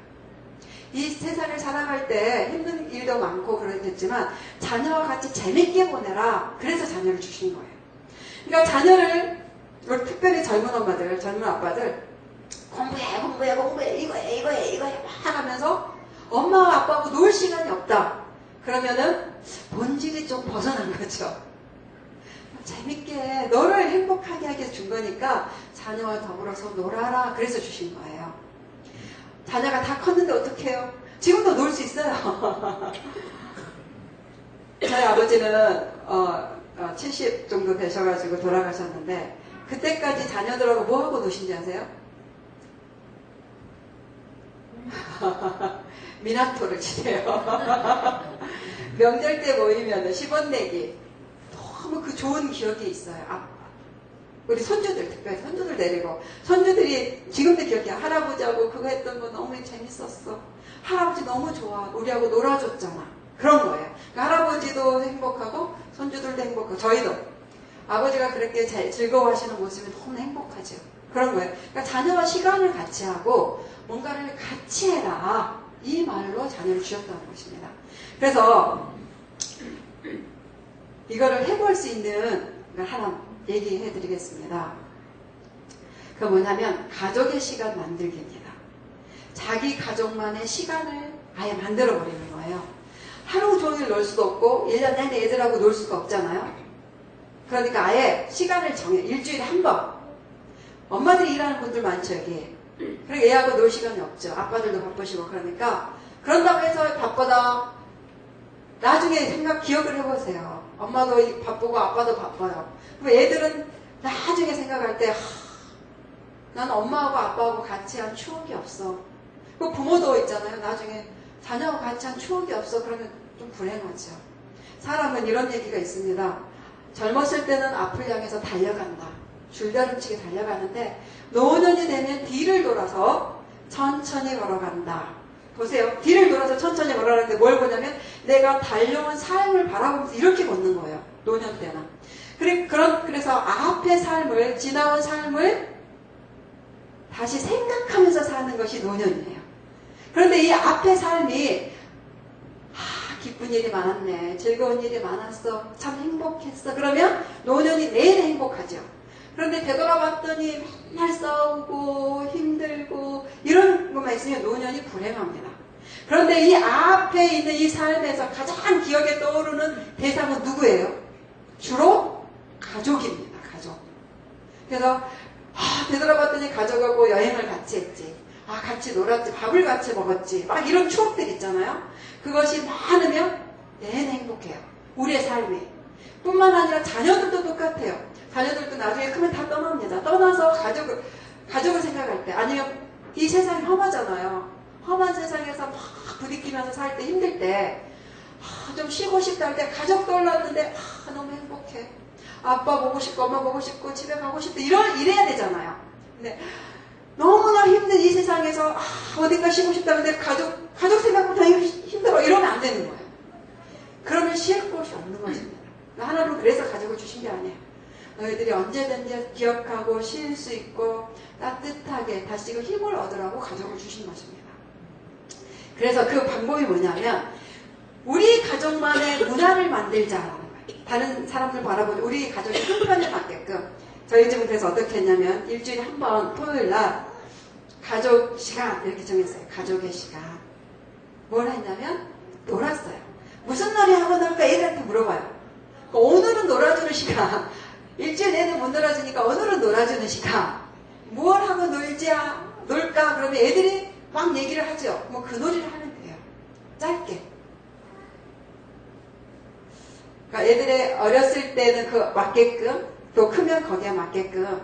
이 세상을 살아갈 때 힘든 일도 많고 그러겠지만 자녀와 같이 재밌게 보내라. 그래서 자녀를 주신 거예요. 그러니까 자녀를 특별히 젊은 엄마들, 젊은 아빠들 공부해 이거해 막 하면서 엄마와 아빠하고 놀 시간이 없다. 그러면은 본질이 좀 벗어난 거죠. 재밌게 너를 행복하게 하기 위해서 준 거니까 자녀와 더불어서 놀아라. 그래서 주신 거예요. 자녀가 다 컸는데 어떻게 해요? 지금도 놀 수 있어요. 저희 아버지는 70 정도 되셔가지고 돌아가셨는데 그때까지 자녀들하고 뭐 하고 노신지 아세요? 미나토를 치세요. 명절 때 모이면 10원 내기 너무 그 좋은 기억이 있어요. 우리 손주들, 특별히 손주들 데리고 손주들이 지금도 기억해. 할아버지하고 그거 했던 거 너무 재밌었어. 할아버지 너무 좋아. 우리하고 놀아줬잖아. 그런 거예요. 그러니까 할아버지도 행복하고 손주들도 행복하고 저희도 아버지가 그렇게 즐거워하시는 모습이 너무 행복하죠. 그런 거예요. 그러니까 자녀와 시간을 같이 하고 뭔가를 같이 해라. 이 말로 자녀를 주셨다는 것입니다. 그래서 이거를 해볼 수 있는 걸 하나 얘기해 드리겠습니다. 그 뭐냐면 가족의 시간 만들기입니다. 자기 가족만의 시간을 아예 만들어 버리는 거예요. 하루 종일 놀 수도 없고 1년 내내 애들하고 놀 수가 없잖아요. 그러니까 아예 시간을 정해. 일주일에 한 번. 엄마들이 일하는 분들 많죠 여기. 그리고 애하고 놀 시간이 없죠. 아빠들도 바쁘시고 그러니까 그런다고 해서 바쁘다. 나중에 기억을 해보세요. 엄마도 바쁘고 아빠도 바빠요. 그럼 애들은 나중에 생각할 때 난 엄마하고 아빠하고 같이 한 추억이 없어. 그 부모도 있잖아요. 나중에 자녀하고 같이 한 추억이 없어. 그러면 좀 불행하죠. 사람은 이런 얘기가 있습니다. 젊었을 때는 앞을 향해서 달려간다. 줄다름치게 달려가는데 노년이 되면 뒤를 돌아서 천천히 걸어간다. 보세요. 뒤를 돌아서 천천히 걸어가는데 뭘 보냐면 내가 달려온 삶을 바라보면서 이렇게 걷는 거예요. 노년 때는. 그래서 앞의 삶을, 지나온 삶을 다시 생각하면서 사는 것이 노년이에요. 그런데 이 앞의 삶이 기쁜 일이 많았네. 즐거운 일이 많았어. 참 행복했어. 그러면 노년이 내내 행복하죠. 그런데 되돌아봤더니 맨날 싸우고 힘들고 이런 것만 있으면 노년이 불행합니다. 그런데 이 앞에 있는 이 삶에서 가장 기억에 떠오르는 대상은 누구예요? 주로 가족입니다. 가족. 그래서 되돌아봤더니 가족하고 여행을 같이 했지. 같이 놀았지. 밥을 같이 먹었지. 막 이런 추억들 있잖아요. 그것이 많으면 내내 행복해요. 우리의 삶이. 뿐만 아니라 자녀들도 똑같아요. 자녀들도 나중에 크면 다 떠납니다. 떠나서 가족을 생각할 때 아니면 이 세상이 험하잖아요. 험한 세상에서 막 부딪히면서 살 때 힘들 때 좀 쉬고 싶다 할 때 가족 떠올랐는데 너무 행복해. 아빠 보고 싶고 엄마 보고 싶고 집에 가고 싶다 이래야 되잖아요. 근데 너무나 힘든 이 세상에서 어딘가 쉬고 싶다는데 가족 생각부터 힘들어 이러면 안 되는 거예요. 그러면 쉴 곳이 없는 것입니다. 하나님은 그래서 가족을 주신 게 아니에요. 너희들이 언제든지 기억하고 쉴 수 있고 따뜻하게 다시금 힘을 얻으라고 가족을 주신 것입니다. 그래서 그 방법이 뭐냐면 우리 가족만의 문화를 만들자라는 거예요. 다른 사람들 바라보죠. 우리 가족이 형편에 맞게끔. 저희 집은 그래서 어떻게 했냐면 일주일에 한 번 토요일날 가족 시간 이렇게 정했어요. 가족의 시간. 뭘 했냐면 놀았어요. 무슨 놀이 하고 놀까 애들한테 물어봐요. 오늘은 놀아주는 시간. 일주일 내내 못 놀아주니까 오늘은 놀아주는 시간. 뭘 하고 놀까? 그러면 애들이 막 얘기를 하죠. 뭐 그 놀이를 하면 돼요. 짧게. 그러니까 애들의 어렸을 때는 그 맞게끔 또 크면 거기에 맞게끔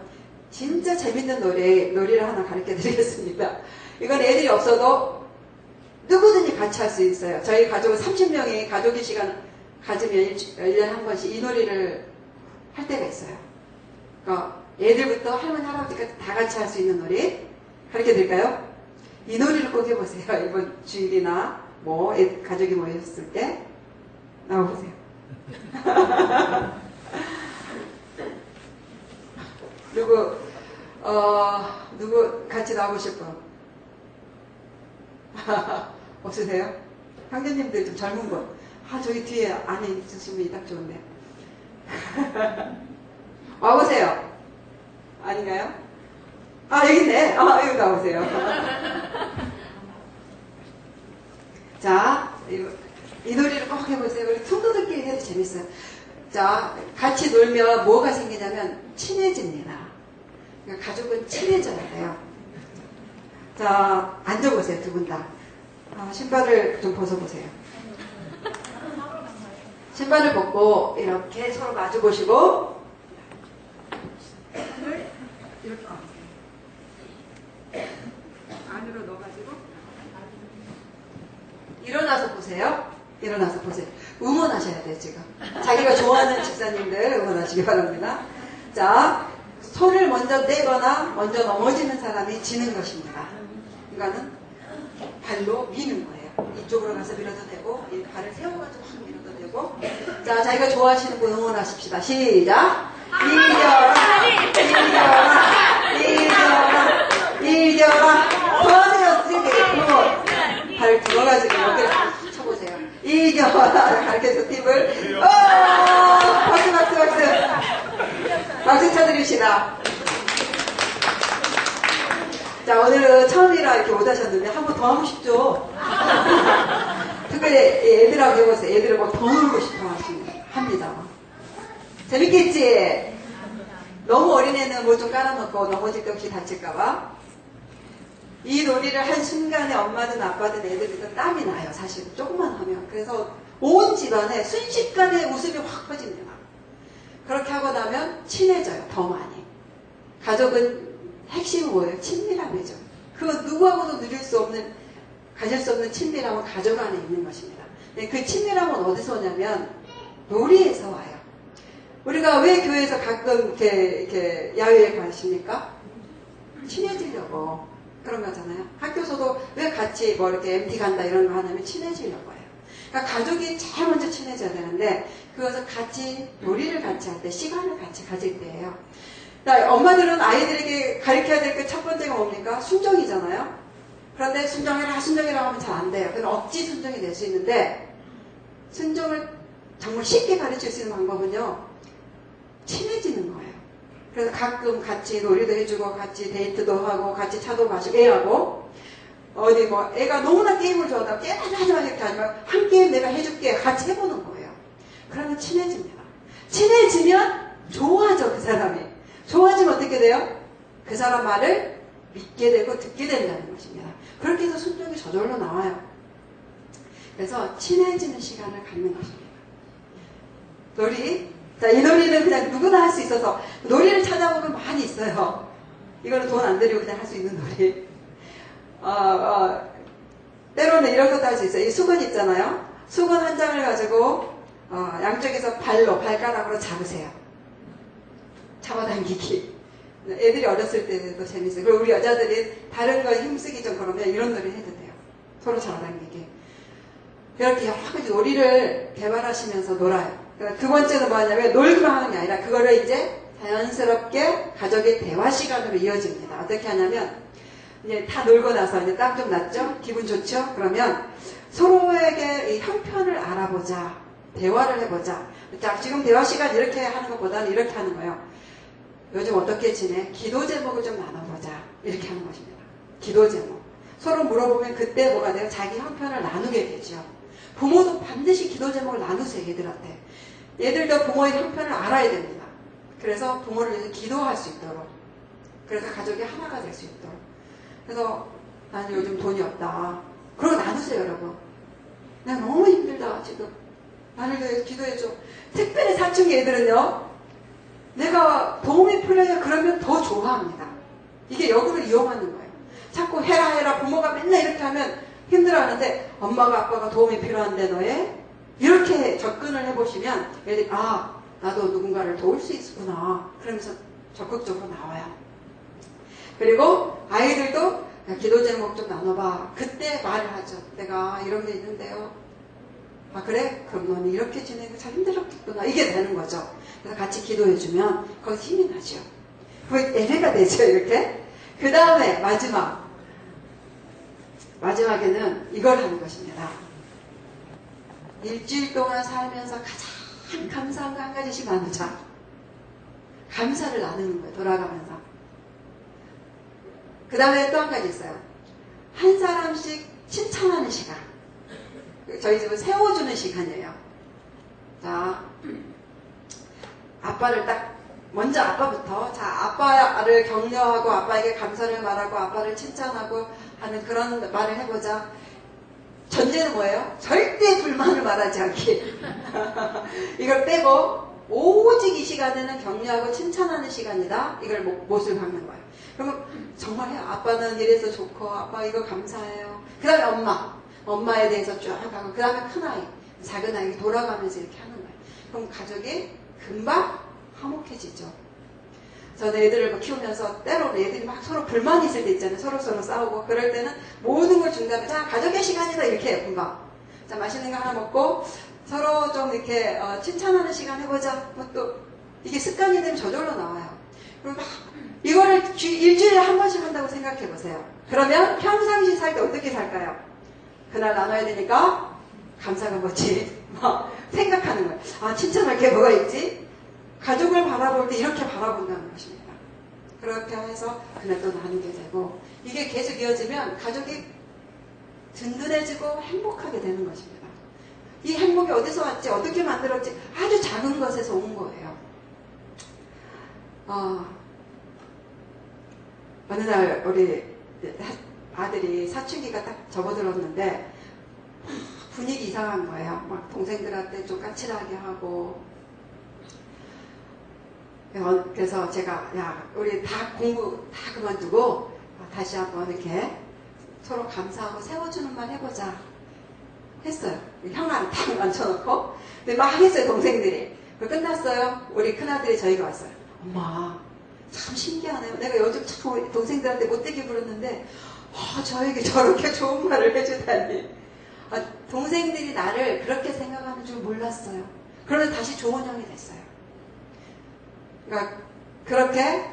진짜 재밌는 놀이를 하나 가르쳐 드리겠습니다. 이건 애들이 없어도 누구든지 같이 할 수 있어요. 저희 가족은 30명이 가족의 시간 가지면 1년에 한 번씩 이 놀이를 할 때가 있어요. 그러니까 애들부터 할머니, 할아버지까지 다 같이 할 수 있는 놀이 가르쳐 드릴까요? 이 놀이를 꼭 해보세요. 이번 주일이나 뭐 가족이 모였을 때 나와보세요. 누구 같이 나오실 분? 없으세요? 형제님들 좀 젊은 분. 저기 뒤에 안에 있으시면 딱 좋은데. 와보세요. 아닌가요? 여기 있네. 여기 나오세요. 자, 이 놀이를 꼭 해보세요. 우리 친구들끼리 해도 재밌어요. 자, 같이 놀면 뭐가 생기냐면 친해집니다. 그러니까 가족은 친해져야 돼요. 자, 앉아보세요. 두 분 다. 신발을 좀 벗어보세요. 신발을 벗고 이렇게 서로 마주 보시고 이렇게 안으로 넣어가지고 일어나서 보세요. 일어나서 보세요. 응원하셔야 돼요, 지금. 자기가 좋아하는 집사님들 응원하시기 바랍니다. 자, 손을 먼저 떼거나 먼저 넘어지는 사람이 지는 것입니다. 이거는 발로 미는 거예요. 이쪽으로 가서 밀어도 되고, 이 발을 세워가지고 확 밀어도 되고. 자, 자기가 좋아하시는 분 응원하십시다. 시작! 이겨라! 이겨라! 이겨라! 이겨라! 도와주세요, 스리데이. 발을 들어가지고 여기를 쳐보세요. 이겨라! 가르쳐서 팁을. 박수, 박수, 박수! 박수 쳐드립시다. 자, 오늘은 처음이라 이렇게 못 하셨는데 한 번 더 하고 싶죠? 특별히 애들하고 해보세요. 애들하고 더 놀고 싶어 합니다. 재밌겠지? 너무 어린애는 뭐 좀 깔아놓고 넘어질 때 혹시 다칠까봐. 이 놀이를 한 순간에 엄마든 아빠든 애들이든 땀이 나요. 사실 조금만 하면. 그래서 온 집안에 순식간에 웃음이 확 퍼집니다. 그렇게 하고 나면 친해져요. 더 많이. 가족은 핵심은 뭐예요? 친밀함이죠. 그거 누구하고도 누릴 수 없는, 가질 수 없는 친밀함은 가족 안에 있는 것입니다. 그 친밀함은 어디서 오냐면 놀이에서 와요. 우리가 왜 교회에서 가끔 이렇게 야외에 가십니까? 친해지려고 그런 거잖아요. 학교에서도 왜 같이 뭐 이렇게 MT 간다 이런 거 하냐면 친해지려고 해요. 그러니까 가족이 제일 먼저 친해져야 되는데 그것을 같이 놀이를 같이 할 때, 시간을 같이 가질 때예요. 엄마들은 아이들에게 가르쳐야 될 게 첫 번째가 뭡니까? 순종이잖아요. 그런데 순종이라 하면 잘 안 돼요. 그건 억지 순종이 될 수 있는데 순종을 정말 쉽게 가르칠 수 있는 방법은요, 친해지는 거예요. 그래서 가끔 같이 놀이도 해주고 같이 데이트도 하고 같이 차도 마시고 애하고 어디 뭐 애가 너무나 게임을 좋아한다고 게임 하지 마 이렇게 하지만 한 게임 내가 해줄게 같이 해보는 거예요. 그러면 친해집니다. 친해지면 좋아져. 그 사람이 좋아지면 어떻게 돼요? 그 사람 말을 믿게 되고 듣게 된다는 것입니다. 그렇게 해서 순종이 저절로 나와요. 그래서 친해지는 시간을 갖는 것입니다. 놀이. 자, 이 놀이는 그냥 누구나 할 수 있어서 놀이를 찾아보면 많이 있어요. 이거는 돈 안 들이고 그냥 할 수 있는 놀이. 때로는 이런 것도 할 수 있어요. 이 수건 있잖아요. 수건 한 장을 가지고 양쪽에서 발가락으로 잡으세요. 잡아당기기. 애들이 어렸을 때도 재밌어요. 그리고 우리 여자들이 다른 거 힘쓰기 좀 그러면 이런 놀이 해도 돼요. 서로 잡아당기기. 이렇게 여러 가지 놀이를 개발하시면서 놀아요. 두 번째는 뭐냐면 놀기만 하는 게 아니라 그거를 이제 자연스럽게 가족의 대화 시간으로 이어집니다. 어떻게 하냐면 이제 다 놀고 나서 이제 땀 좀 났죠? 기분 좋죠? 그러면 서로에게 이 형편을 알아보자. 대화를 해보자. 자, 지금 대화 시간 이렇게 하는 것보다는 이렇게 하는 거예요. 요즘 어떻게 지내? 기도 제목을 좀 나눠보자. 이렇게 하는 것입니다. 기도 제목. 서로 물어보면 그때 뭐가 돼요? 자기 형편을 나누게 되죠. 부모도 반드시 기도 제목을 나누세요. 얘들한테. 얘들도 부모의 형편을 알아야 됩니다. 그래서 부모를 위해서 기도할 수 있도록. 그래서 가족이 하나가 될 수 있도록. 그래서 나는 요즘 돈이 없다. 그러고 나누세요, 여러분. 내가 너무 힘들다, 지금. 나를 위해서 기도해줘. 특별히 사춘기 애들은요, 내가 도움이 필요해 그러면 더 좋아합니다. 이게 역으로 이용하는 거예요. 자꾸 해라 부모가 맨날 이렇게 하면 힘들어하는데 엄마가 아빠가 도움이 필요한데 너의 이렇게 접근을 해보시면 애들이 나도 누군가를 도울 수 있구나 그러면서 적극적으로 나와요. 그리고 아이들도 야, 기도 제목 좀 나눠봐. 그때 말을 하죠. 내가 이런 게 있는데요. 아, 그래? 그럼 너는 이렇게 지내고 참 힘들었겠구나. 이게 되는 거죠. 그래서 같이 기도해주면 거기서 힘이 나죠. 거의 예배가 되죠, 이렇게. 그 다음에 마지막에는 이걸 하는 것입니다. 일주일 동안 살면서 가장 감사한 거 한 가지씩 나누자. 감사를 나누는 거예요, 돌아가면서. 그 다음에 또 한 가지 있어요. 한 사람씩 칭찬하는 시간. 저희 집은 세워주는 시간이에요. 자, 아빠를 먼저 아빠부터, 자, 아빠를 격려하고, 아빠에게 감사를 말하고, 아빠를 칭찬하고 하는 그런 말을 해보자. 전제는 뭐예요? 절대 불만을 말하지 않기. 이걸 빼고, 오직 이 시간에는 격려하고 칭찬하는 시간이다. 이걸 못을 박는 거예요. 그러면 정말 아빠는 이래서 좋고, 아빠 이거 감사해요. 그 다음에 엄마에 대해서 쭉 하고, 그 다음에 큰아이, 작은아이 돌아가면서 이렇게 하는 거예요. 그럼 가족이 금방 화목해지죠. 저는 애들을 키우면서 때로는 애들이 막 서로 불만이 있을 때 있잖아요. 서로 싸우고. 그럴 때는 모든 걸 중단해. 자, 가족의 시간이다. 이렇게 해요, 금방. 자, 맛있는 거 하나 먹고 서로 좀 이렇게 칭찬하는 시간 해보자. 또 이게 습관이 되면 저절로 나와요. 그럼 막 이거를 일주일에 한 번씩 한다고 생각해 보세요. 그러면 평상시 살 때 어떻게 살까요? 그날 나눠야 되니까 감사가 뭐지? 막 생각하는 거예요. 아, 칭찬할 게 뭐가 있지? 가족을 바라볼 때 이렇게 바라본다는 것입니다. 그렇게 해서 그날 또 나누게 되고, 이게 계속 이어지면 가족이 든든해지고 행복하게 되는 것입니다. 이 행복이 어디서 왔지? 어떻게 만들었지? 아주 작은 것에서 온 거예요. 어느 날 우리 아들이 사춘기가 딱 접어들었는데 분위기 이상한 거예요. 막 동생들한테 좀 까칠하게 하고. 그래서 제가, 야, 우리 다 공부 다 그만두고 다시 한번 이렇게 서로 감사하고 세워주는 말 해보자 했어요. 형아를 딱 앉혀놓고. 근데 막 했어요, 동생들이. 끝났어요. 우리 큰아들이 저희가 왔어요. 엄마, 참 신기하네요. 내가 요즘 참 동생들한테 못되게 부르는데 저에게 저렇게 좋은 말을 해주다니. 동생들이 나를 그렇게 생각하는 줄 몰랐어요. 그러면 다시 좋은 형이 됐어요. 그러니까 그렇게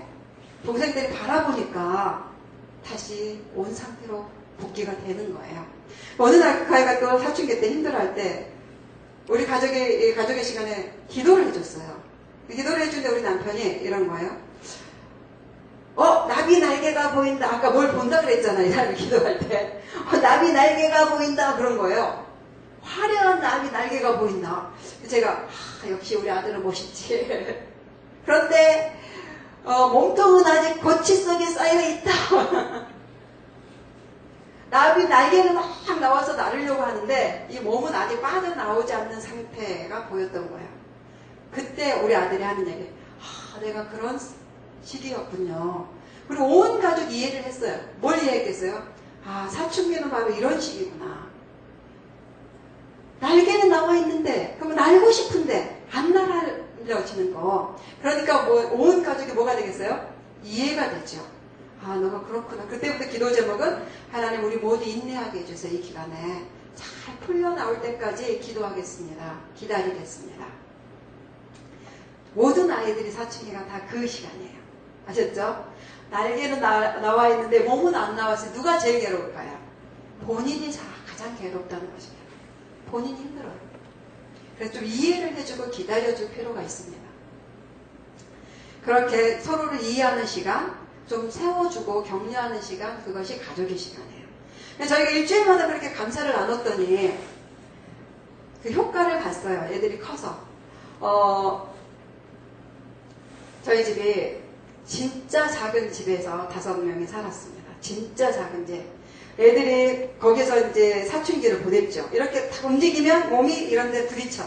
동생들이 바라보니까 다시 온 상태로 복귀가 되는 거예요. 어느 날 가이가 또 사춘기 때 힘들어할 때 우리 가족의 시간에 기도를 해줬어요. 기도를 해주는데 우리 남편이 이런 거예요. 나비 날개가 보인다. 아까 뭘 본다 그랬잖아요. 이 사람이 기도할 때. 나비 날개가 보인다. 그런 거예요. 화려한 나비 날개가 보인다. 제가 역시 우리 아들은 멋있지. 그런데 몸통은 아직 고치 속에 쌓여있다. 나비 날개는 막 나와서 나르려고 하는데 이 몸은 아직 빠져나오지 않는 상태가 보였던 거예요. 그때 우리 아들이 하는 얘기, 내가 그런 시기였군요. 그리고 온 가족이 이해를 했어요. 뭘 이해했겠어요? 사춘기는 바로 이런 시기구나. 날개는 나와 있는데, 그러면 날고 싶은데 안 날아지는 거. 그러니까 온 가족이 뭐가 되겠어요? 이해가 되죠. 너가 그렇구나. 그때부터 기도 제목은 하나님 우리 모두 인내하게 해주세요. 이 기간에 잘 풀려나올 때까지 기도하겠습니다. 기다리겠습니다. 모든 아이들이 사춘기가 다 그 시간이에요. 아셨죠? 날개는 나와 있는데 몸은 안 나와서 누가 제일 괴로울까요? 본인이 가장 괴롭다는 것입니다. 본인이 힘들어요. 그래서 좀 이해를 해주고 기다려줄 필요가 있습니다. 그렇게 서로를 이해하는 시간, 좀 세워주고 격려하는 시간, 그것이 가족의 시간이에요. 저희가 일주일마다 그렇게 감사를 나눴더니 그 효과를 봤어요. 애들이 커서. 저희 집이 진짜 작은 집에서 5명이 살았습니다. 진짜 작은 집. 애들이 거기서 이제 사춘기를 보냈죠. 이렇게 딱 움직이면 몸이 이런 데 부딪혀.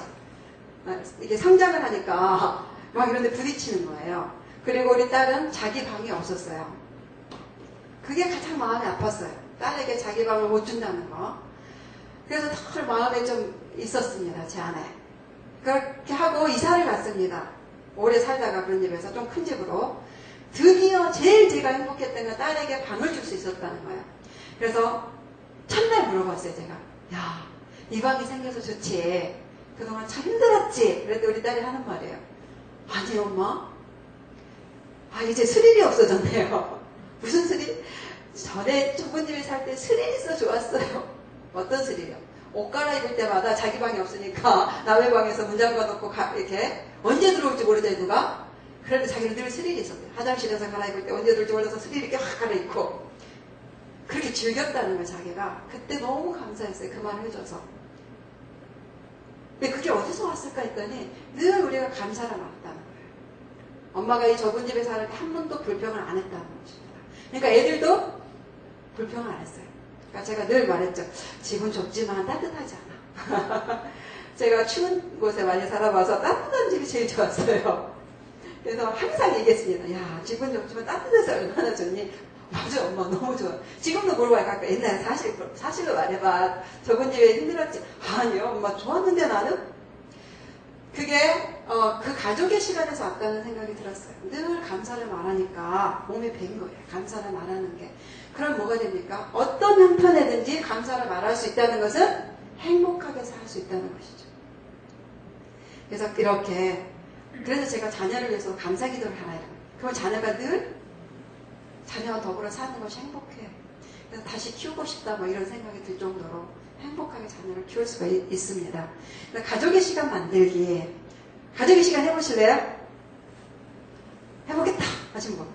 이게 성장을 하니까 막 이런 데 부딪히는 거예요. 그리고 우리 딸은 자기 방이 없었어요. 그게 가장 마음이 아팠어요. 딸에게 자기 방을 못 준다는 거. 그래서 덜 마음에 좀 있었습니다. 제 안에. 그렇게 하고 이사를 갔습니다. 오래 살다가 그런 집에서 좀 큰 집으로. 드디어 제일 제가 행복했던 건 딸에게 방을 줄 수 있었다는 거예요. 그래서 첫날 물어봤어요, 제가. 야, 이 방이 생겨서 좋지. 그동안 참 힘들었지. 그랬더니 우리 딸이 하는 말이에요. 아니, 엄마. 아, 이제 스릴이 없어졌네요. 무슨 스릴? 전에 조부님이 살 때 스릴이 있어 좋았어요. 어떤 스릴이요? 옷 갈아입을 때마다 자기 방이 없으니까 남의 방에서 문 잠궈놓고 이렇게 언제 들어올지 모르잖아요, 누가? 그래도 자기는 늘 스릴이 있었대요. 화장실에서 갈아입을 때 언제 들어올지 몰라서 스릴 이렇게 확 갈아입고 그렇게 즐겼다는 걸 자기가 그때 너무 감사했어요. 그 말을 해줘서. 근데 그게 어디서 왔을까 했더니 늘 우리가 감사를 나눴다는 거예요. 엄마가 이 좁은 집에 사는 때 한 번도 불평을 안 했다는 것입니다. 그러니까 애들도 불평을 안 했어요. 그러니까 제가 늘 말했죠. 집은 좁지만 따뜻하지 않아. 제가 추운 곳에 많이 살아봐서 따뜻한 집이 제일 좋았어요. 그래서 항상 얘기했습니다. 야, 집은 좁지만 따뜻해서 얼마나 좋니? 맞아, 엄마 너무 좋아. 지금도 물어봐요. 가끔 옛날에 사실로 말해봐. 좁은 집에 힘들었지? 아니요, 엄마 좋았는데 나는? 그게 그 가족의 시간에서 왔다는 생각이 들었어요. 늘 감사를 말하니까 몸에 밴 거예요. 감사를 말하는 게. 그럼 뭐가 됩니까? 어떤 형편에든지 감사를 말할 수 있다는 것은 행복하게 살 수 있다는 것이죠. 그래서 이렇게 그래서 제가 자녀를 위해서 감사 기도를 하라 이런 거예요. 그럼 자녀가 늘 자녀와 더불어 사는 것이 행복해. 그래서 다시 키우고 싶다 뭐 이런 생각이 들 정도로 행복하게 자녀를 키울 수가 있습니다. 가족의 시간 만들기. 가족의 시간 해보실래요? 해보겠다 하신 분.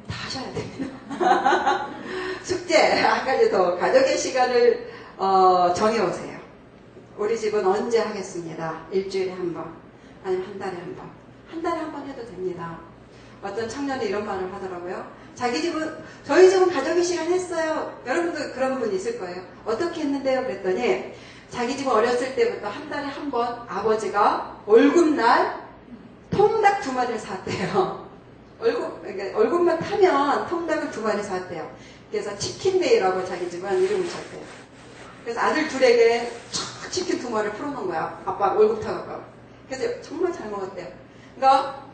다 하셔야 됩니다. 숙제 한 가지 더. 가족의 시간을 정해오세요. 우리 집은 언제 하겠습니다. 일주일에 한 번, 아니면 한 달에 한 번. 한 달에 한 번 해도 됩니다. 어떤 청년이 이런 말을 하더라고요. 저희 집은 가족의 시간 했어요. 여러분도 그런 분 있을 거예요. 어떻게 했는데요? 그랬더니 자기 집은 어렸을 때부터 한 달에 한 번 아버지가 월급날 통닭 2마리를 샀대요. 그러니까 월급만 타면 통닭을 2마리 샀대요. 그래서 치킨데이라고 자기 집은 이름을 쳤대요. 그래서 아들 둘에게 촥 치킨 2마리를 풀어놓은 거야. 아빠 월급 타갖고. 그래서 정말 잘 먹었대요. 그러니까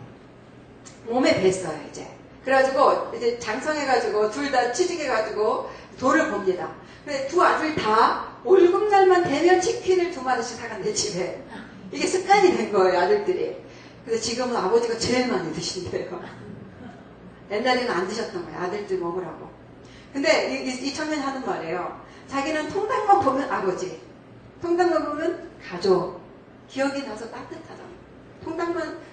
몸에 뱄어요, 이제. 그래가지고, 이제 장성해가지고, 둘 다 취직해가지고, 돈을 봅니다. 근데 두 아들 다 월급날만 되면 치킨을 2마리씩 사간대, 집에. 이게 습관이 된 거예요, 아들들이. 그래서 지금은 아버지가 제일 많이 드신대요. 옛날에는 안 드셨던 거예요, 아들들 먹으라고. 근데 이 청년이 하는 말이에요. 자기는 통닭만 보면 아버지, 통닭만 보면 가족. 기억이 나서 따뜻하잖아. 통닭만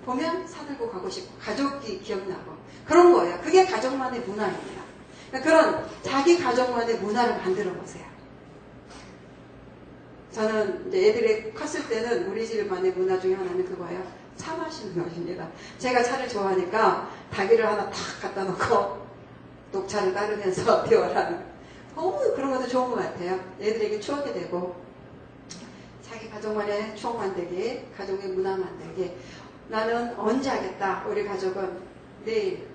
보면 사들고 가고 싶고 가족이 기억나고 그런 거예요. 그게 가족만의 문화입니다. 그러니까 그런 자기 가족만의 문화를 만들어 보세요. 저는 이제 애들이 컸을 때는 우리 집만의 문화 중에 하나는 그거예요. 차 마시는 것입니다. 제가 차를 좋아하니까 닭이를 하나 탁 갖다 놓고 녹차를 따르면서 대화를 너무 그런 것도 좋은 것 같아요. 애들에게 추억이 되고 자기 가족만의 추억 만들기, 가족의 문화 만들기. 나는 언제 하겠다. 우리 가족은 내일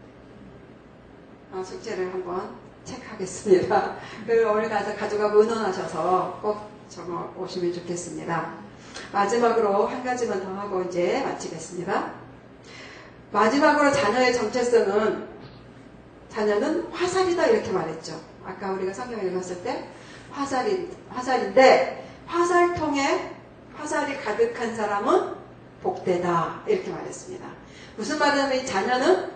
숙제를 한번 체크하겠습니다. 그리고 오늘 가서 가족하고 의논하셔서 꼭 적어 오시면 좋겠습니다. 마지막으로 한 가지만 더 하고 이제 마치겠습니다. 마지막으로 자녀의 정체성은 자녀는 화살이다 이렇게 말했죠. 아까 우리가 성경 읽었을 때 화살인데 화살통에 화살이 가득한 사람은 복되다 이렇게 말했습니다. 무슨 말이냐면 이 자녀는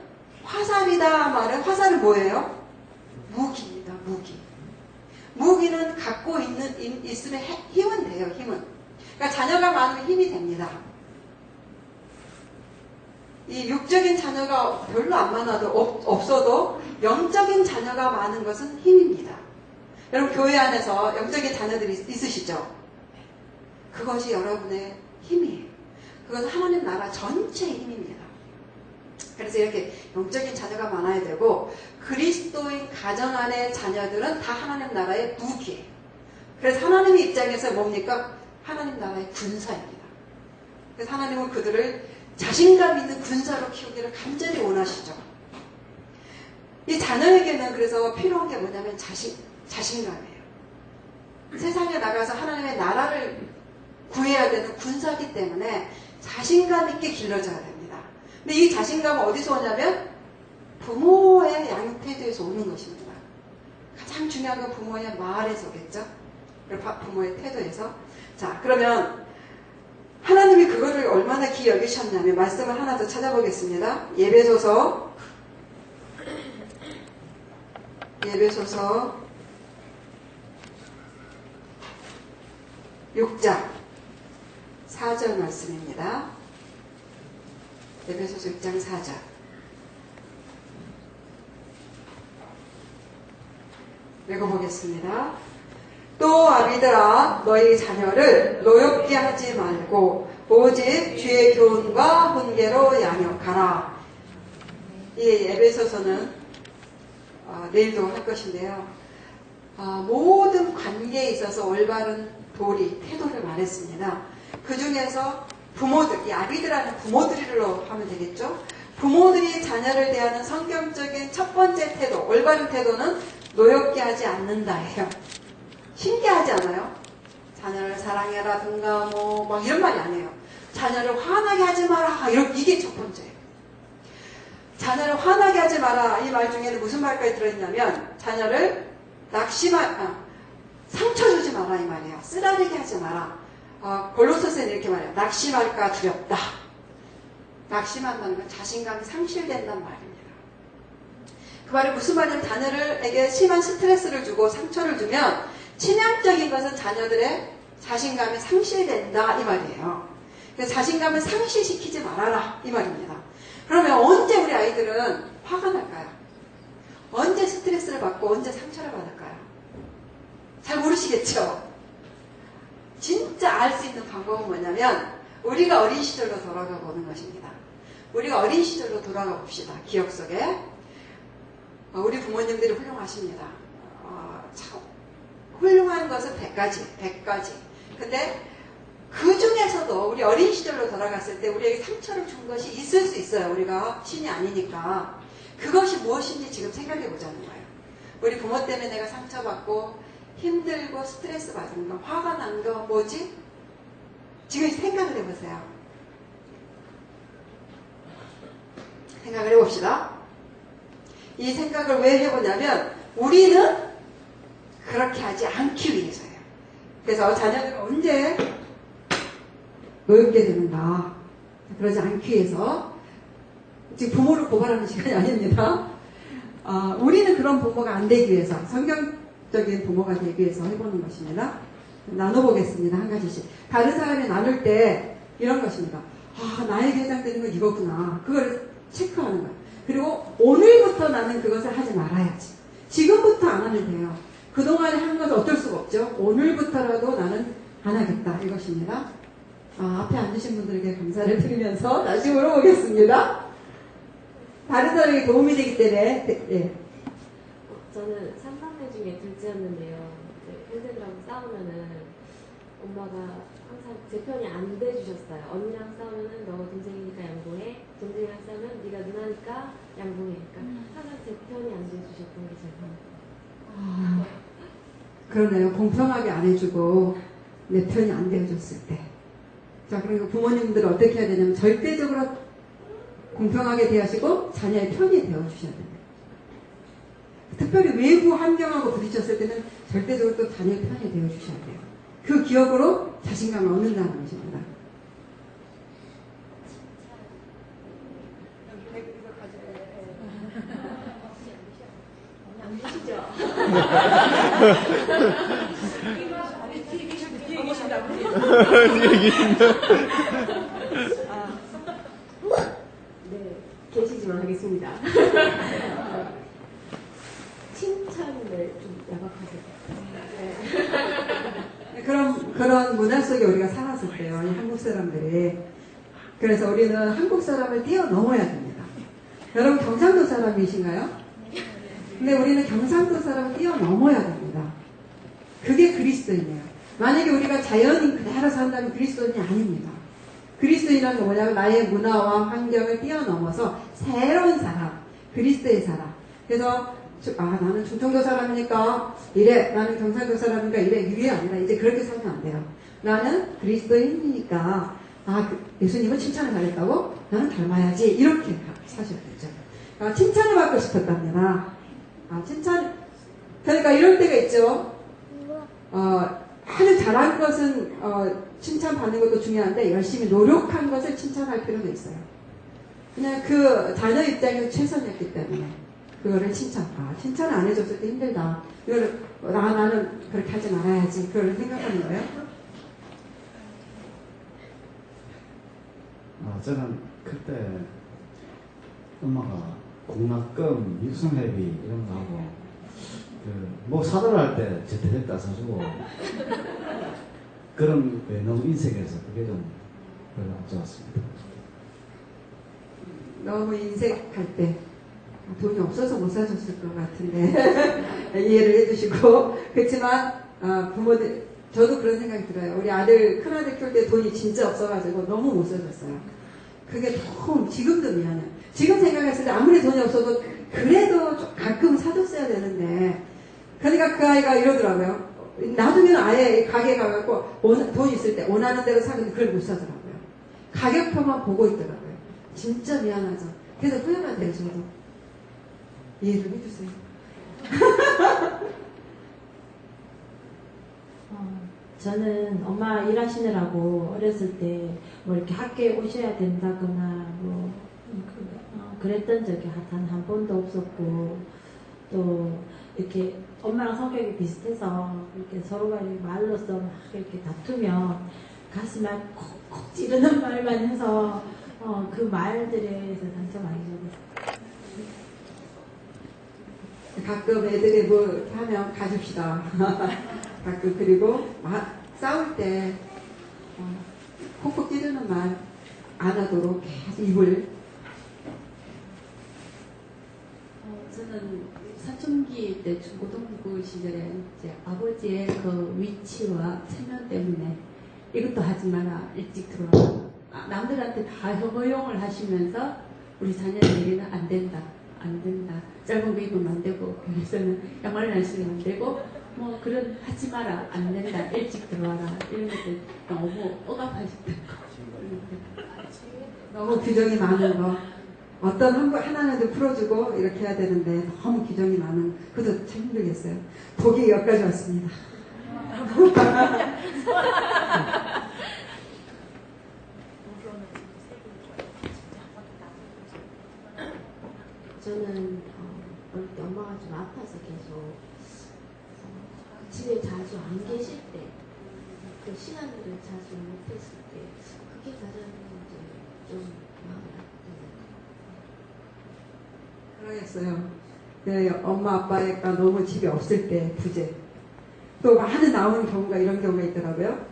화살이다 말은 화살은 뭐예요? 무기입니다. 무기. 무기는 갖고 있으면 힘은 돼요. 힘은. 그러니까 자녀가 많으면 힘이 됩니다. 이 육적인 자녀가 별로 안 많아도 없어도 영적인 자녀가 많은 것은 힘입니다. 여러분 교회 안에서 영적인 자녀들이 있으시죠? 그것이 여러분의 힘이에요. 그건 하나님 나라 전체의 힘입니다. 그래서 이렇게 영적인 자녀가 많아야 되고 그리스도인 가정 안의 자녀들은 다 하나님 나라의 무기예요. 그래서 하나님의 입장에서 뭡니까? 하나님 나라의 군사입니다. 그래서 하나님은 그들을 자신감 있는 군사로 키우기를 간절히 원하시죠. 이 자녀에게는 그래서 필요한 게 뭐냐면 자신감이에요. 세상에 나가서 하나님의 나라를 구해야 되는 군사이기 때문에 자신감 있게 길러져야 됩니다. 근데 이 자신감은 어디서 오냐면 부모의 양육 태도에서 오는 것입니다. 가장 중요한 건 부모의 말에서 오겠죠? 부모의 태도에서. 자, 그러면 하나님이 그거를 얼마나 귀히 여기셨냐면 말씀을 하나 더 찾아보겠습니다. 예배소서 6장 4절 말씀입니다. 예배소서 6장 4절. 읽어보겠습니다. 또 아비들아 너희 자녀를 노엽게 하지 말고 오직 주의 교훈과 훈계로 양육하라. 이 예배소서는 내일도 할 것인데요. 모든 관계에 있어서 올바른 도리, 태도를 말했습니다. 그 중에서 부모들, 이 아비들하는 부모들로 하면 되겠죠. 부모들이 자녀를 대하는 성경적인 첫 번째 태도, 올바른 태도는 노엽게 하지 않는다예요. 신기하지 않아요? 자녀를 사랑해라든가 막 이런 말이 아니에요. 자녀를 화나게 하지 마라. 이게 첫 번째예요. 자녀를 화나게 하지 마라. 이 말 중에는 무슨 말까지 들어있냐면 자녀를 상처 주지 마라 이 말이에요. 쓰라리게 하지 마라. 골로새서는 이렇게 말해요. 낙심할까 두렵다. 낙심한다는 건 자신감이 상실된다는 말입니다. 그 말이 무슨 말이냐면 자녀들에게 심한 스트레스를 주고 상처를 주면 치명적인 것은 자녀들의 자신감이 상실된다 이 말이에요. 그래서 자신감을 상실시키지 말아라 이 말입니다. 그러면 언제 우리 아이들은 화가 날까요? 언제 스트레스를 받고 언제 상처를 받을까요? 잘 모르시겠죠? 진짜 알 수 있는 방법은 뭐냐면 우리가 어린 시절로 돌아가 보는 것입니다. 우리가 어린 시절로 돌아가 봅시다. 기억 속에. 우리 부모님들이 훌륭하십니다. 참 훌륭한 것은 100가지. 근데 그 중에서도 우리 어린 시절로 돌아갔을 때 우리에게 상처를 준 것이 있을 수 있어요. 우리가 신이 아니니까. 그것이 무엇인지 지금 생각해 보자는 거예요. 우리 부모 때문에 내가 상처받고 힘들고 스트레스 받은 거, 화가 난 거 뭐지? 지금 생각을 해보세요. 생각을 해봅시다. 이 생각을 왜 해보냐면 우리는 그렇게 하지 않기 위해서예요. 그래서 자녀들은 언제 노엽게 되는가? 그러지 않기 위해서 지금 부모를 고발하는 시간이 아닙니다. 우리는 그런 부모가 안 되기 위해서 성경적인 부모가 되기 위해서 해보는 것입니다. 나눠보겠습니다. 한 가지씩. 다른 사람이 나눌 때 이런 것입니다. 나에게 해당되는 건 이거구나. 그걸 체크하는 거예요. 그리고 오늘부터 나는 그것을 하지 말아야지. 지금부터 안 하면 돼요. 그동안에 한 것은 어쩔 수가 없죠. 오늘부터라도 나는 안 하겠다. 이것입니다. 앞에 앉으신 분들에게 감사를 드리면서 다시 물어보겠습니다. 다른 사람에게 도움이 되기 때문에. 네. 저는 3남매 중에 둘째였는데요. 형제들하고 싸우면은 엄마가 항상 제 편이 안 돼주셨어요. 언니랑 싸우면은 너 동생이니까 양보해. 동생이랑 싸우면 네가 누나니까 양보해. 그러니까 항상 제 편이 안 돼주셨던 게 제일 힘들어요. 그러네요. 공평하게 안 해주고 내 편이 안 되어줬을 때. 자, 그리고 부모님들은 어떻게 해야 되냐면 절대적으로 공평하게 대하시고 자녀의 편이 되어주셔야 됩니다. 특별히 외부 환경하고 부딪혔을 때는 절대적으로 또 자녀의 편이 되어주셔야 돼요. 그 기억으로 자신감을 얻는다는 것입니다. 안 되시죠? 네, 계시지만 하겠습니다. 칭찬을 좀 야박하게. 그런 문화 속에 우리가 살았었대요. 이 한국 사람들이. 그래서 우리는 한국 사람을 뛰어넘어야 됩니다. 여러분 경상도 사람이신가요? 근데 우리는 경상도 사람을 뛰어넘어야 됩니다. 그게 그리스도인이에요. 만약에 우리가 자연인 그대로 산다면 그리스도인이 아닙니다. 그리스도인이라는 건 뭐냐면 나의 문화와 환경을 뛰어넘어서 새로운 사람, 그리스도의 사람. 그래서 나는 충청도 사람이니까 이래, 나는 경상도 사람이니까 이래, 이게 아니라 이제 그렇게 살면 안 돼요. 나는 그리스도인이니까 예수님은 칭찬을 잘했다고? 나는 닮아야지. 이렇게 사셔야 되죠. 칭찬을 받고 싶었답니다. 그러니까 이럴 때가 있죠. 아주 잘한 것은 칭찬받는 것도 중요한데 열심히 노력한 것을 칭찬할 필요도 있어요. 그냥 그 자녀 입장에서 최선이었기 때문에 그거를 칭찬을 안 해줬을 때 힘들다. 이거를 나는 그렇게 하지 말아야지. 그걸 생각하는 거예요. 저는 그때 엄마가 공납금, 육성회비 이런 거 하고 뭐 사달라 할 때 제때제때 사주고 그런 게 너무 인색해서 그게 좀 별로 안 좋았습니다. 너무 인색할 때 돈이 없어서 못 사줬을 것 같은데 이해를 해주시고 그렇지만 부모들 저도 그런 생각이 들어요. 우리 큰아들 키울 때 돈이 진짜 없어가지고 너무 못 사줬어요. 그게 너무 지금도 미안해요. 지금 생각했을 때 아무리 돈이 없어도 그래도 좀 가끔 사줬어야 되는데 그러니까 그 아이가 이러더라고요. 놔두면 아예 가게 가갖고 돈 있을 때 원하는 대로 사는데 그걸 못 사더라고요. 가격표만 보고 있더라고요. 진짜 미안하죠. 그래서 후회가 돼요. 저도 이해를 해주세요. 저는 엄마 일하시느라고 어렸을 때 뭐 이렇게 학교에 오셔야 된다거나 뭐 그랬던 적이 단 한 번도 없었고 또 이렇게 엄마랑 성격이 비슷해서 이렇게 서로가 말로써 막 이렇게 다투면 가슴에 콕콕 찌르는 말만 해서 그 말들에 대해서 상처 많이 받았어요. 가끔 애들이 뭐 하면 가줍시다. 가끔 그리고 싸울 때 콕콕 찌르는 말 안 하도록 계속 입을. 저는 사춘기 때 중고등부 시절에 이제 아버지의 그 위치와 체면 때문에 이것도 하지 마라, 일찍 들어와라. 남들한테 다 허용을 하시면서 우리 자녀들에게는 안 된다. 짧은 거 입으면 안 되고, 그래서는 양말을 안 신으면 안 되고, 뭐 그런 하지 마라, 안 된다, 일찍 들어와라 이런 것들 너무 억압하셨던 거. 너무 규정이 많은 거. 어떤 하나는 풀어주고 이렇게 해야 되는데 너무 규정이 많은 그것도 참 힘들겠어요. 독이 여기까지 왔습니다. 저는 어릴 때 엄마가 좀 아파서 계속 집에 자주 안 계실 때, 그 시간을 자주 못했을 때, 그게 가장 이제 좀 마음이 아프더라고요. 그러겠어요. 네, 엄마 아빠가 너무 집에 없을 때 부재. 또 많은 나오는 경우가 이런 경우가 있더라고요.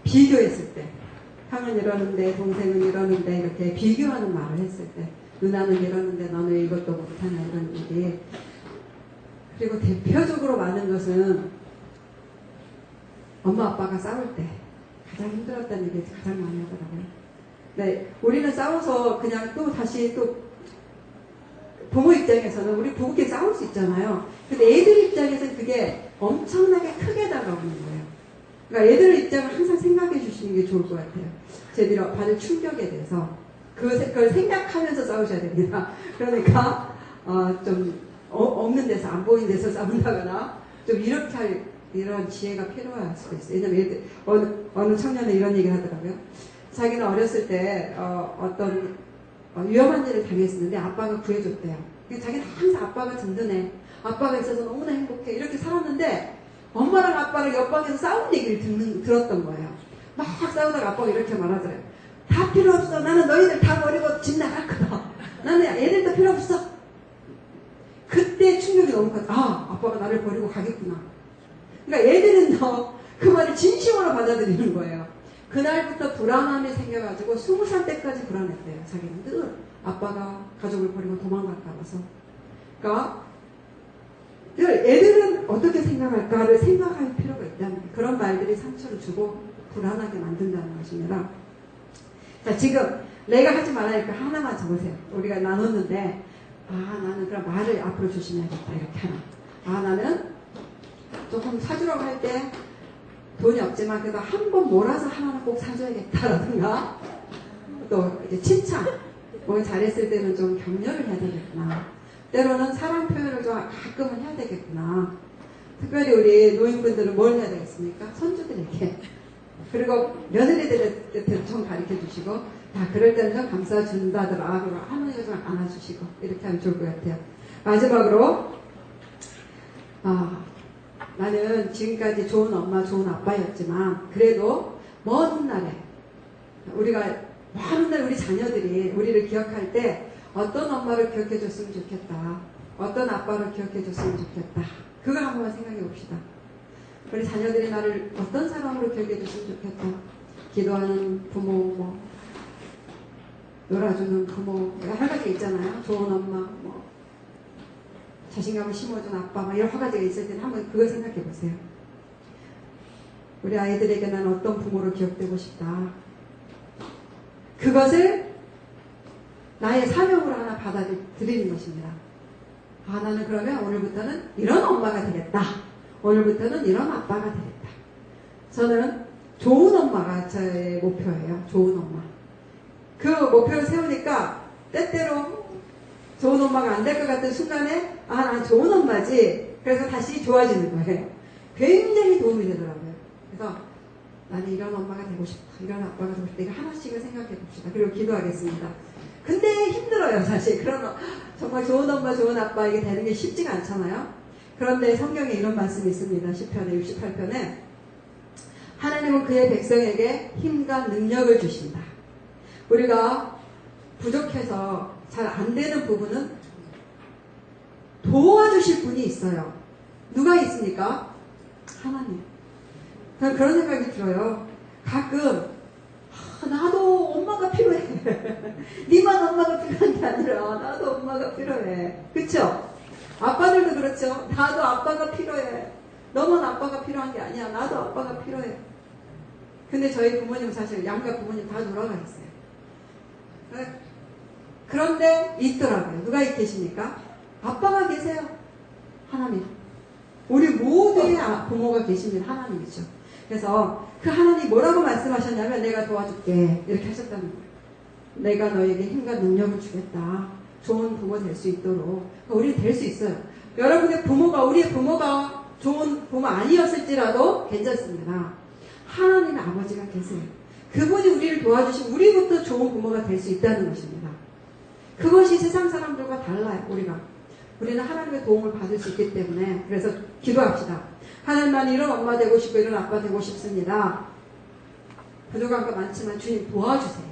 비교했을 때. 형은 이러는데 동생은 이러는데 이렇게 비교하는 말을 했을 때 누나는 이러는데 너는 왜 이것도 못하냐 이런 얘기. 그리고 대표적으로 많은 것은 엄마 아빠가 싸울 때 가장 힘들었다는 얘기 가장 많이 하더라고요. 네, 우리는 싸워서 그냥 또 다시 또 부모 입장에서는 우리 부부끼리 싸울 수 있잖아요. 근데 애들 입장에서는 그게 엄청나게 크게 다가오는 거예요. 그러니까 애들 입장을 항상 생각해 주시는 게 좋을 것 같아요. 쟤들이 받을 충격에 대해서 그걸 생각하면서 싸우셔야 됩니다. 그러니까 좀 없는 데서 안 보이는 데서 싸운다거나 좀 이렇게 할 이런 지혜가 필요할 수도 있어요. 왜냐면 애들, 어느 청년은 이런 얘기를 하더라고요. 자기는 어렸을 때 어떤 위험한 일을 당했었는데 아빠가 구해줬대요. 자기는 항상 아빠가 든든해. 아빠가 있어서 너무나 행복해. 이렇게 살았는데 엄마랑 아빠랑 옆방에서 싸운 얘기를 들었던 거예요. 막 싸우다가 아빠가 이렇게 말하더래요. 다 필요 없어. 나는 너희들 다 버리고 집 나갈 거다. 나는 애들도 필요 없어. 그때 충격이 너무 컸다. 아빠가 나를 버리고 가겠구나. 그러니까 애들은 그 말을 진심으로 받아들이는 거예요. 그날부터 불안함이 생겨가지고 20살 때까지 불안했대요. 자기는 늘 아빠가 가족을 버리고 도망갈까 봐서. 그러니까 늘 애들은 어떻게 생각할까를 생각할 필요가 있다는 거예요. 그런 말들이 상처를 주고 불안하게 만든다는 것입니다. 자, 지금 내가 하지 말라니까 하나만 적으세요. 우리가 나눴는데 나는 그럼 말을 앞으로 조심해야겠다 이렇게 하나. 나는 조금 사주라고 할 때 돈이 없지만 그래도 한 번 몰아서 하나는 꼭 사줘야겠다라든가 또 이제 칭찬 뭘 잘했을 때는 좀 격려를 해야 되겠구나. 때로는 사랑 표현을 좀 가끔은 해야 되겠구나. 특별히 우리 노인분들은 뭘 해야 되겠습니까? 손주들에게. 그리고 며느리들한테 좀 가르쳐 주시고, 야, 그럴 때는 좀 감싸준다더라. 그리고 할머니가 좀 안아주시고, 이렇게 하면 좋을 것 같아요. 마지막으로, 나는 지금까지 좋은 엄마, 좋은 아빠였지만, 그래도 먼 훗날에, 먼 훗날 우리 자녀들이 우리를 기억할 때, 어떤 엄마를 기억해 줬으면 좋겠다. 어떤 아빠를 기억해 줬으면 좋겠다. 그걸 한번 생각해 봅시다. 우리 자녀들이 나를 어떤 사람으로 기억해 줬으면 좋겠다. 기도하는 부모, 놀아주는 부모, 여러 가지 있잖아요. 좋은 엄마, 자신감을 심어준 아빠, 여러 가지가 있을 때는 한번 그걸 생각해 보세요. 우리 아이들에게 난 어떤 부모로 기억되고 싶다. 그것을 나의 사명으로 하나 받아들이는 것입니다. 나는 그러면 오늘부터는 이런 엄마가 되겠다. 오늘부터는 이런 아빠가 되겠다. 저는 좋은 엄마가 저의 목표예요. 좋은 엄마. 그 목표를 세우니까 때때로 좋은 엄마가 안 될 것 같은 순간에 난 좋은 엄마지. 그래서 다시 좋아지는 거예요. 굉장히 도움이 되더라고요. 그래서 나는 이런 엄마가 되고 싶다. 이런 아빠가 되고 싶다. 이거 하나씩을 생각해 봅시다. 그리고 기도하겠습니다. 근데 힘들어요, 사실. 정말 좋은 엄마, 좋은 아빠 이게 되는 게 쉽지가 않잖아요. 그런데 성경에 이런 말씀이 있습니다. 시편의 68편에 하나님은 그의 백성에게 힘과 능력을 주신다. 우리가 부족해서 잘 안 되는 부분은 도와주실 분이 있어요. 누가 있습니까? 하나님. 그런 생각이 들어요. 가끔 나도 엄마가 필요해. 니만 엄마가 필요한 게 아니라 나도 엄마가 필요해. 그쵸? 아빠들도 그렇죠. 나도 아빠가 필요해. 너만 아빠가 필요한 게 아니야. 나도 아빠가 필요해. 근데 저희 부모님 사실 양가 부모님 다 돌아가 있어요. 그런데 있더라고요. 누가 계십니까? 아빠가 계세요. 하나님. 우리 모두의 부모가 계십니다. 하나님이죠. 그래서 그 하나님 뭐라고 말씀하셨냐면 내가 도와줄게. 이렇게 하셨다는 거예요. 내가 너에게 힘과 능력을 주겠다. 좋은 부모 될 수 있도록. 우리는 될 수 있어요. 여러분의 부모가, 우리의 부모가 좋은 부모 아니었을지라도 괜찮습니다. 하나님의 아버지가 계세요. 그분이 우리를 도와주시면 우리부터 좋은 부모가 될 수 있다는 것입니다. 그것이 세상 사람들과 달라요. 우리는 하나님의 도움을 받을 수 있기 때문에. 그래서 기도합시다. 하나님, 난 이런 엄마 되고 싶고 이런 아빠 되고 싶습니다. 부족한 거 많지만 주님 도와주세요.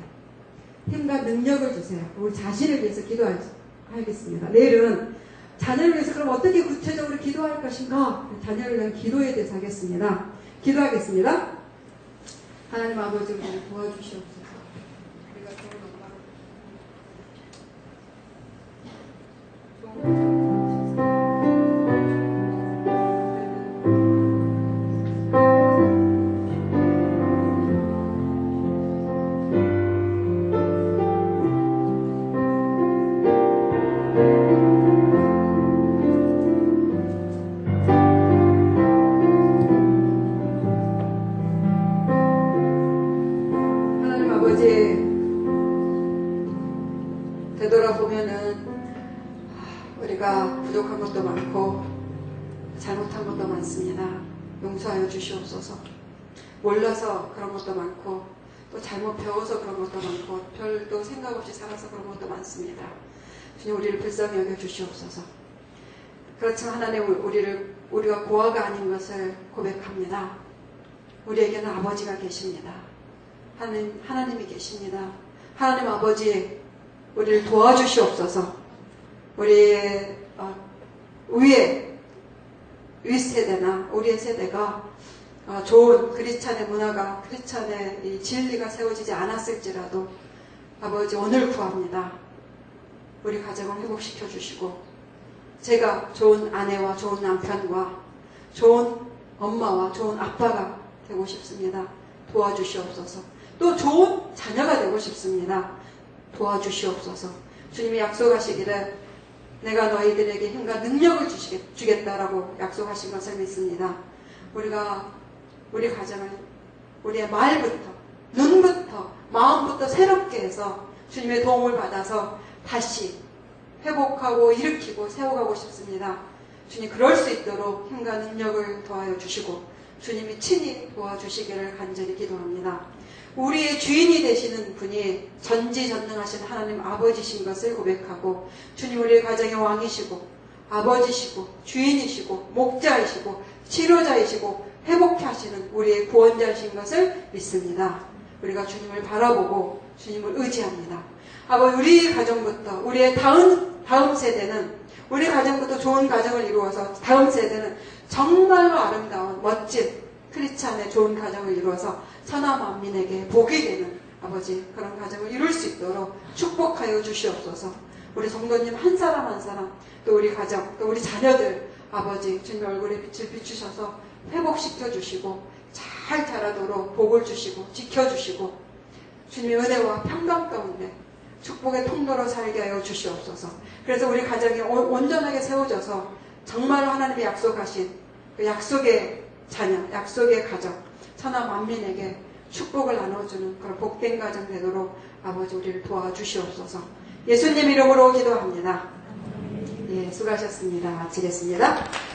힘과 능력을 주세요. 우리 자신을 위해서 기도하겠습니다. 내일은 자녀를 위해서 그럼 어떻게 구체적으로 기도할 것인가? 자녀를 위한 기도에 대해서 하겠습니다. 기도하겠습니다. 하나님 아버지, 우리를 도와주시옵소서. 우리가 좋은 엄마로 되돌아보면은 우리가 부족한 것도 많고 잘못한 것도 많습니다. 용서하여 주시옵소서. 몰라서 그런 것도 많고 또 잘못 배워서 그런 것도 많고 별도 생각 없이 살아서 그런 것도 많습니다. 주님, 우리를 불쌍히 여겨 주시옵소서. 그렇지만 하나님, 우리가 고아가 아닌 것을 고백합니다. 우리에게는 아버지가 계십니다. 하나님이 계십니다. 하나님 아버지, 우리를 도와주시옵소서. 우리의 윗세대나 우리의 세대가 좋은 크리스찬의 문화가, 크리스찬의 이 진리가 세워지지 않았을지라도 아버지, 오늘 구합니다. 우리 가정을 회복시켜 주시고 제가 좋은 아내와 좋은 남편과 좋은 엄마와 좋은 아빠가 되고 싶습니다. 도와주시옵소서. 또 좋은 자녀가 되고 싶습니다. 도와주시옵소서. 주님이 약속하시기를 내가 너희들에게 힘과 능력을 주겠다라고 약속하신 것을 믿습니다. 우리 가정을 우리의 말부터, 눈부터, 마음부터 새롭게 해서 주님의 도움을 받아서 다시 회복하고 일으키고 세워가고 싶습니다. 주님 그럴 수 있도록 힘과 능력을 더하여 주시고 주님이 친히 도와주시기를 간절히 기도합니다. 우리의 주인이 되시는 분이 전지전능하신 하나님 아버지신 것을 고백하고 주님 우리의 가정의 왕이시고 아버지시고 주인이시고 목자이시고 치료자이시고 회복케 하시는 우리의 구원자이신 것을 믿습니다. 우리가 주님을 바라보고 주님을 의지합니다. 아버지 우리 가정부터 우리의 다음 세대는 우리 가정부터 좋은 가정을 이루어서 다음 세대는 정말로 아름다운 멋진 크리스찬의 좋은 가정을 이루어서 천하 만민에게 복이 되는 아버지 그런 가정을 이룰 수 있도록 축복하여 주시옵소서. 우리 성도님 한 사람 한 사람 또 우리 가정 또 우리 자녀들 아버지 주님의 얼굴에 빛을 비추셔서 회복시켜 주시고 잘 자라도록 복을 주시고 지켜주시고 주님의 은혜와 평강 가운데 축복의 통로로 살게 하여 주시옵소서. 그래서 우리 가정이 온전하게 세워져서 정말로 하나님이 약속하신 그 약속의 자녀, 약속의 가정, 천하 만민에게 축복을 나눠주는 그런 복된 가정 되도록 아버지 우리를 도와주시옵소서. 예수님 이름으로 기도합니다. 예, 수고하셨습니다. 마치겠습니다.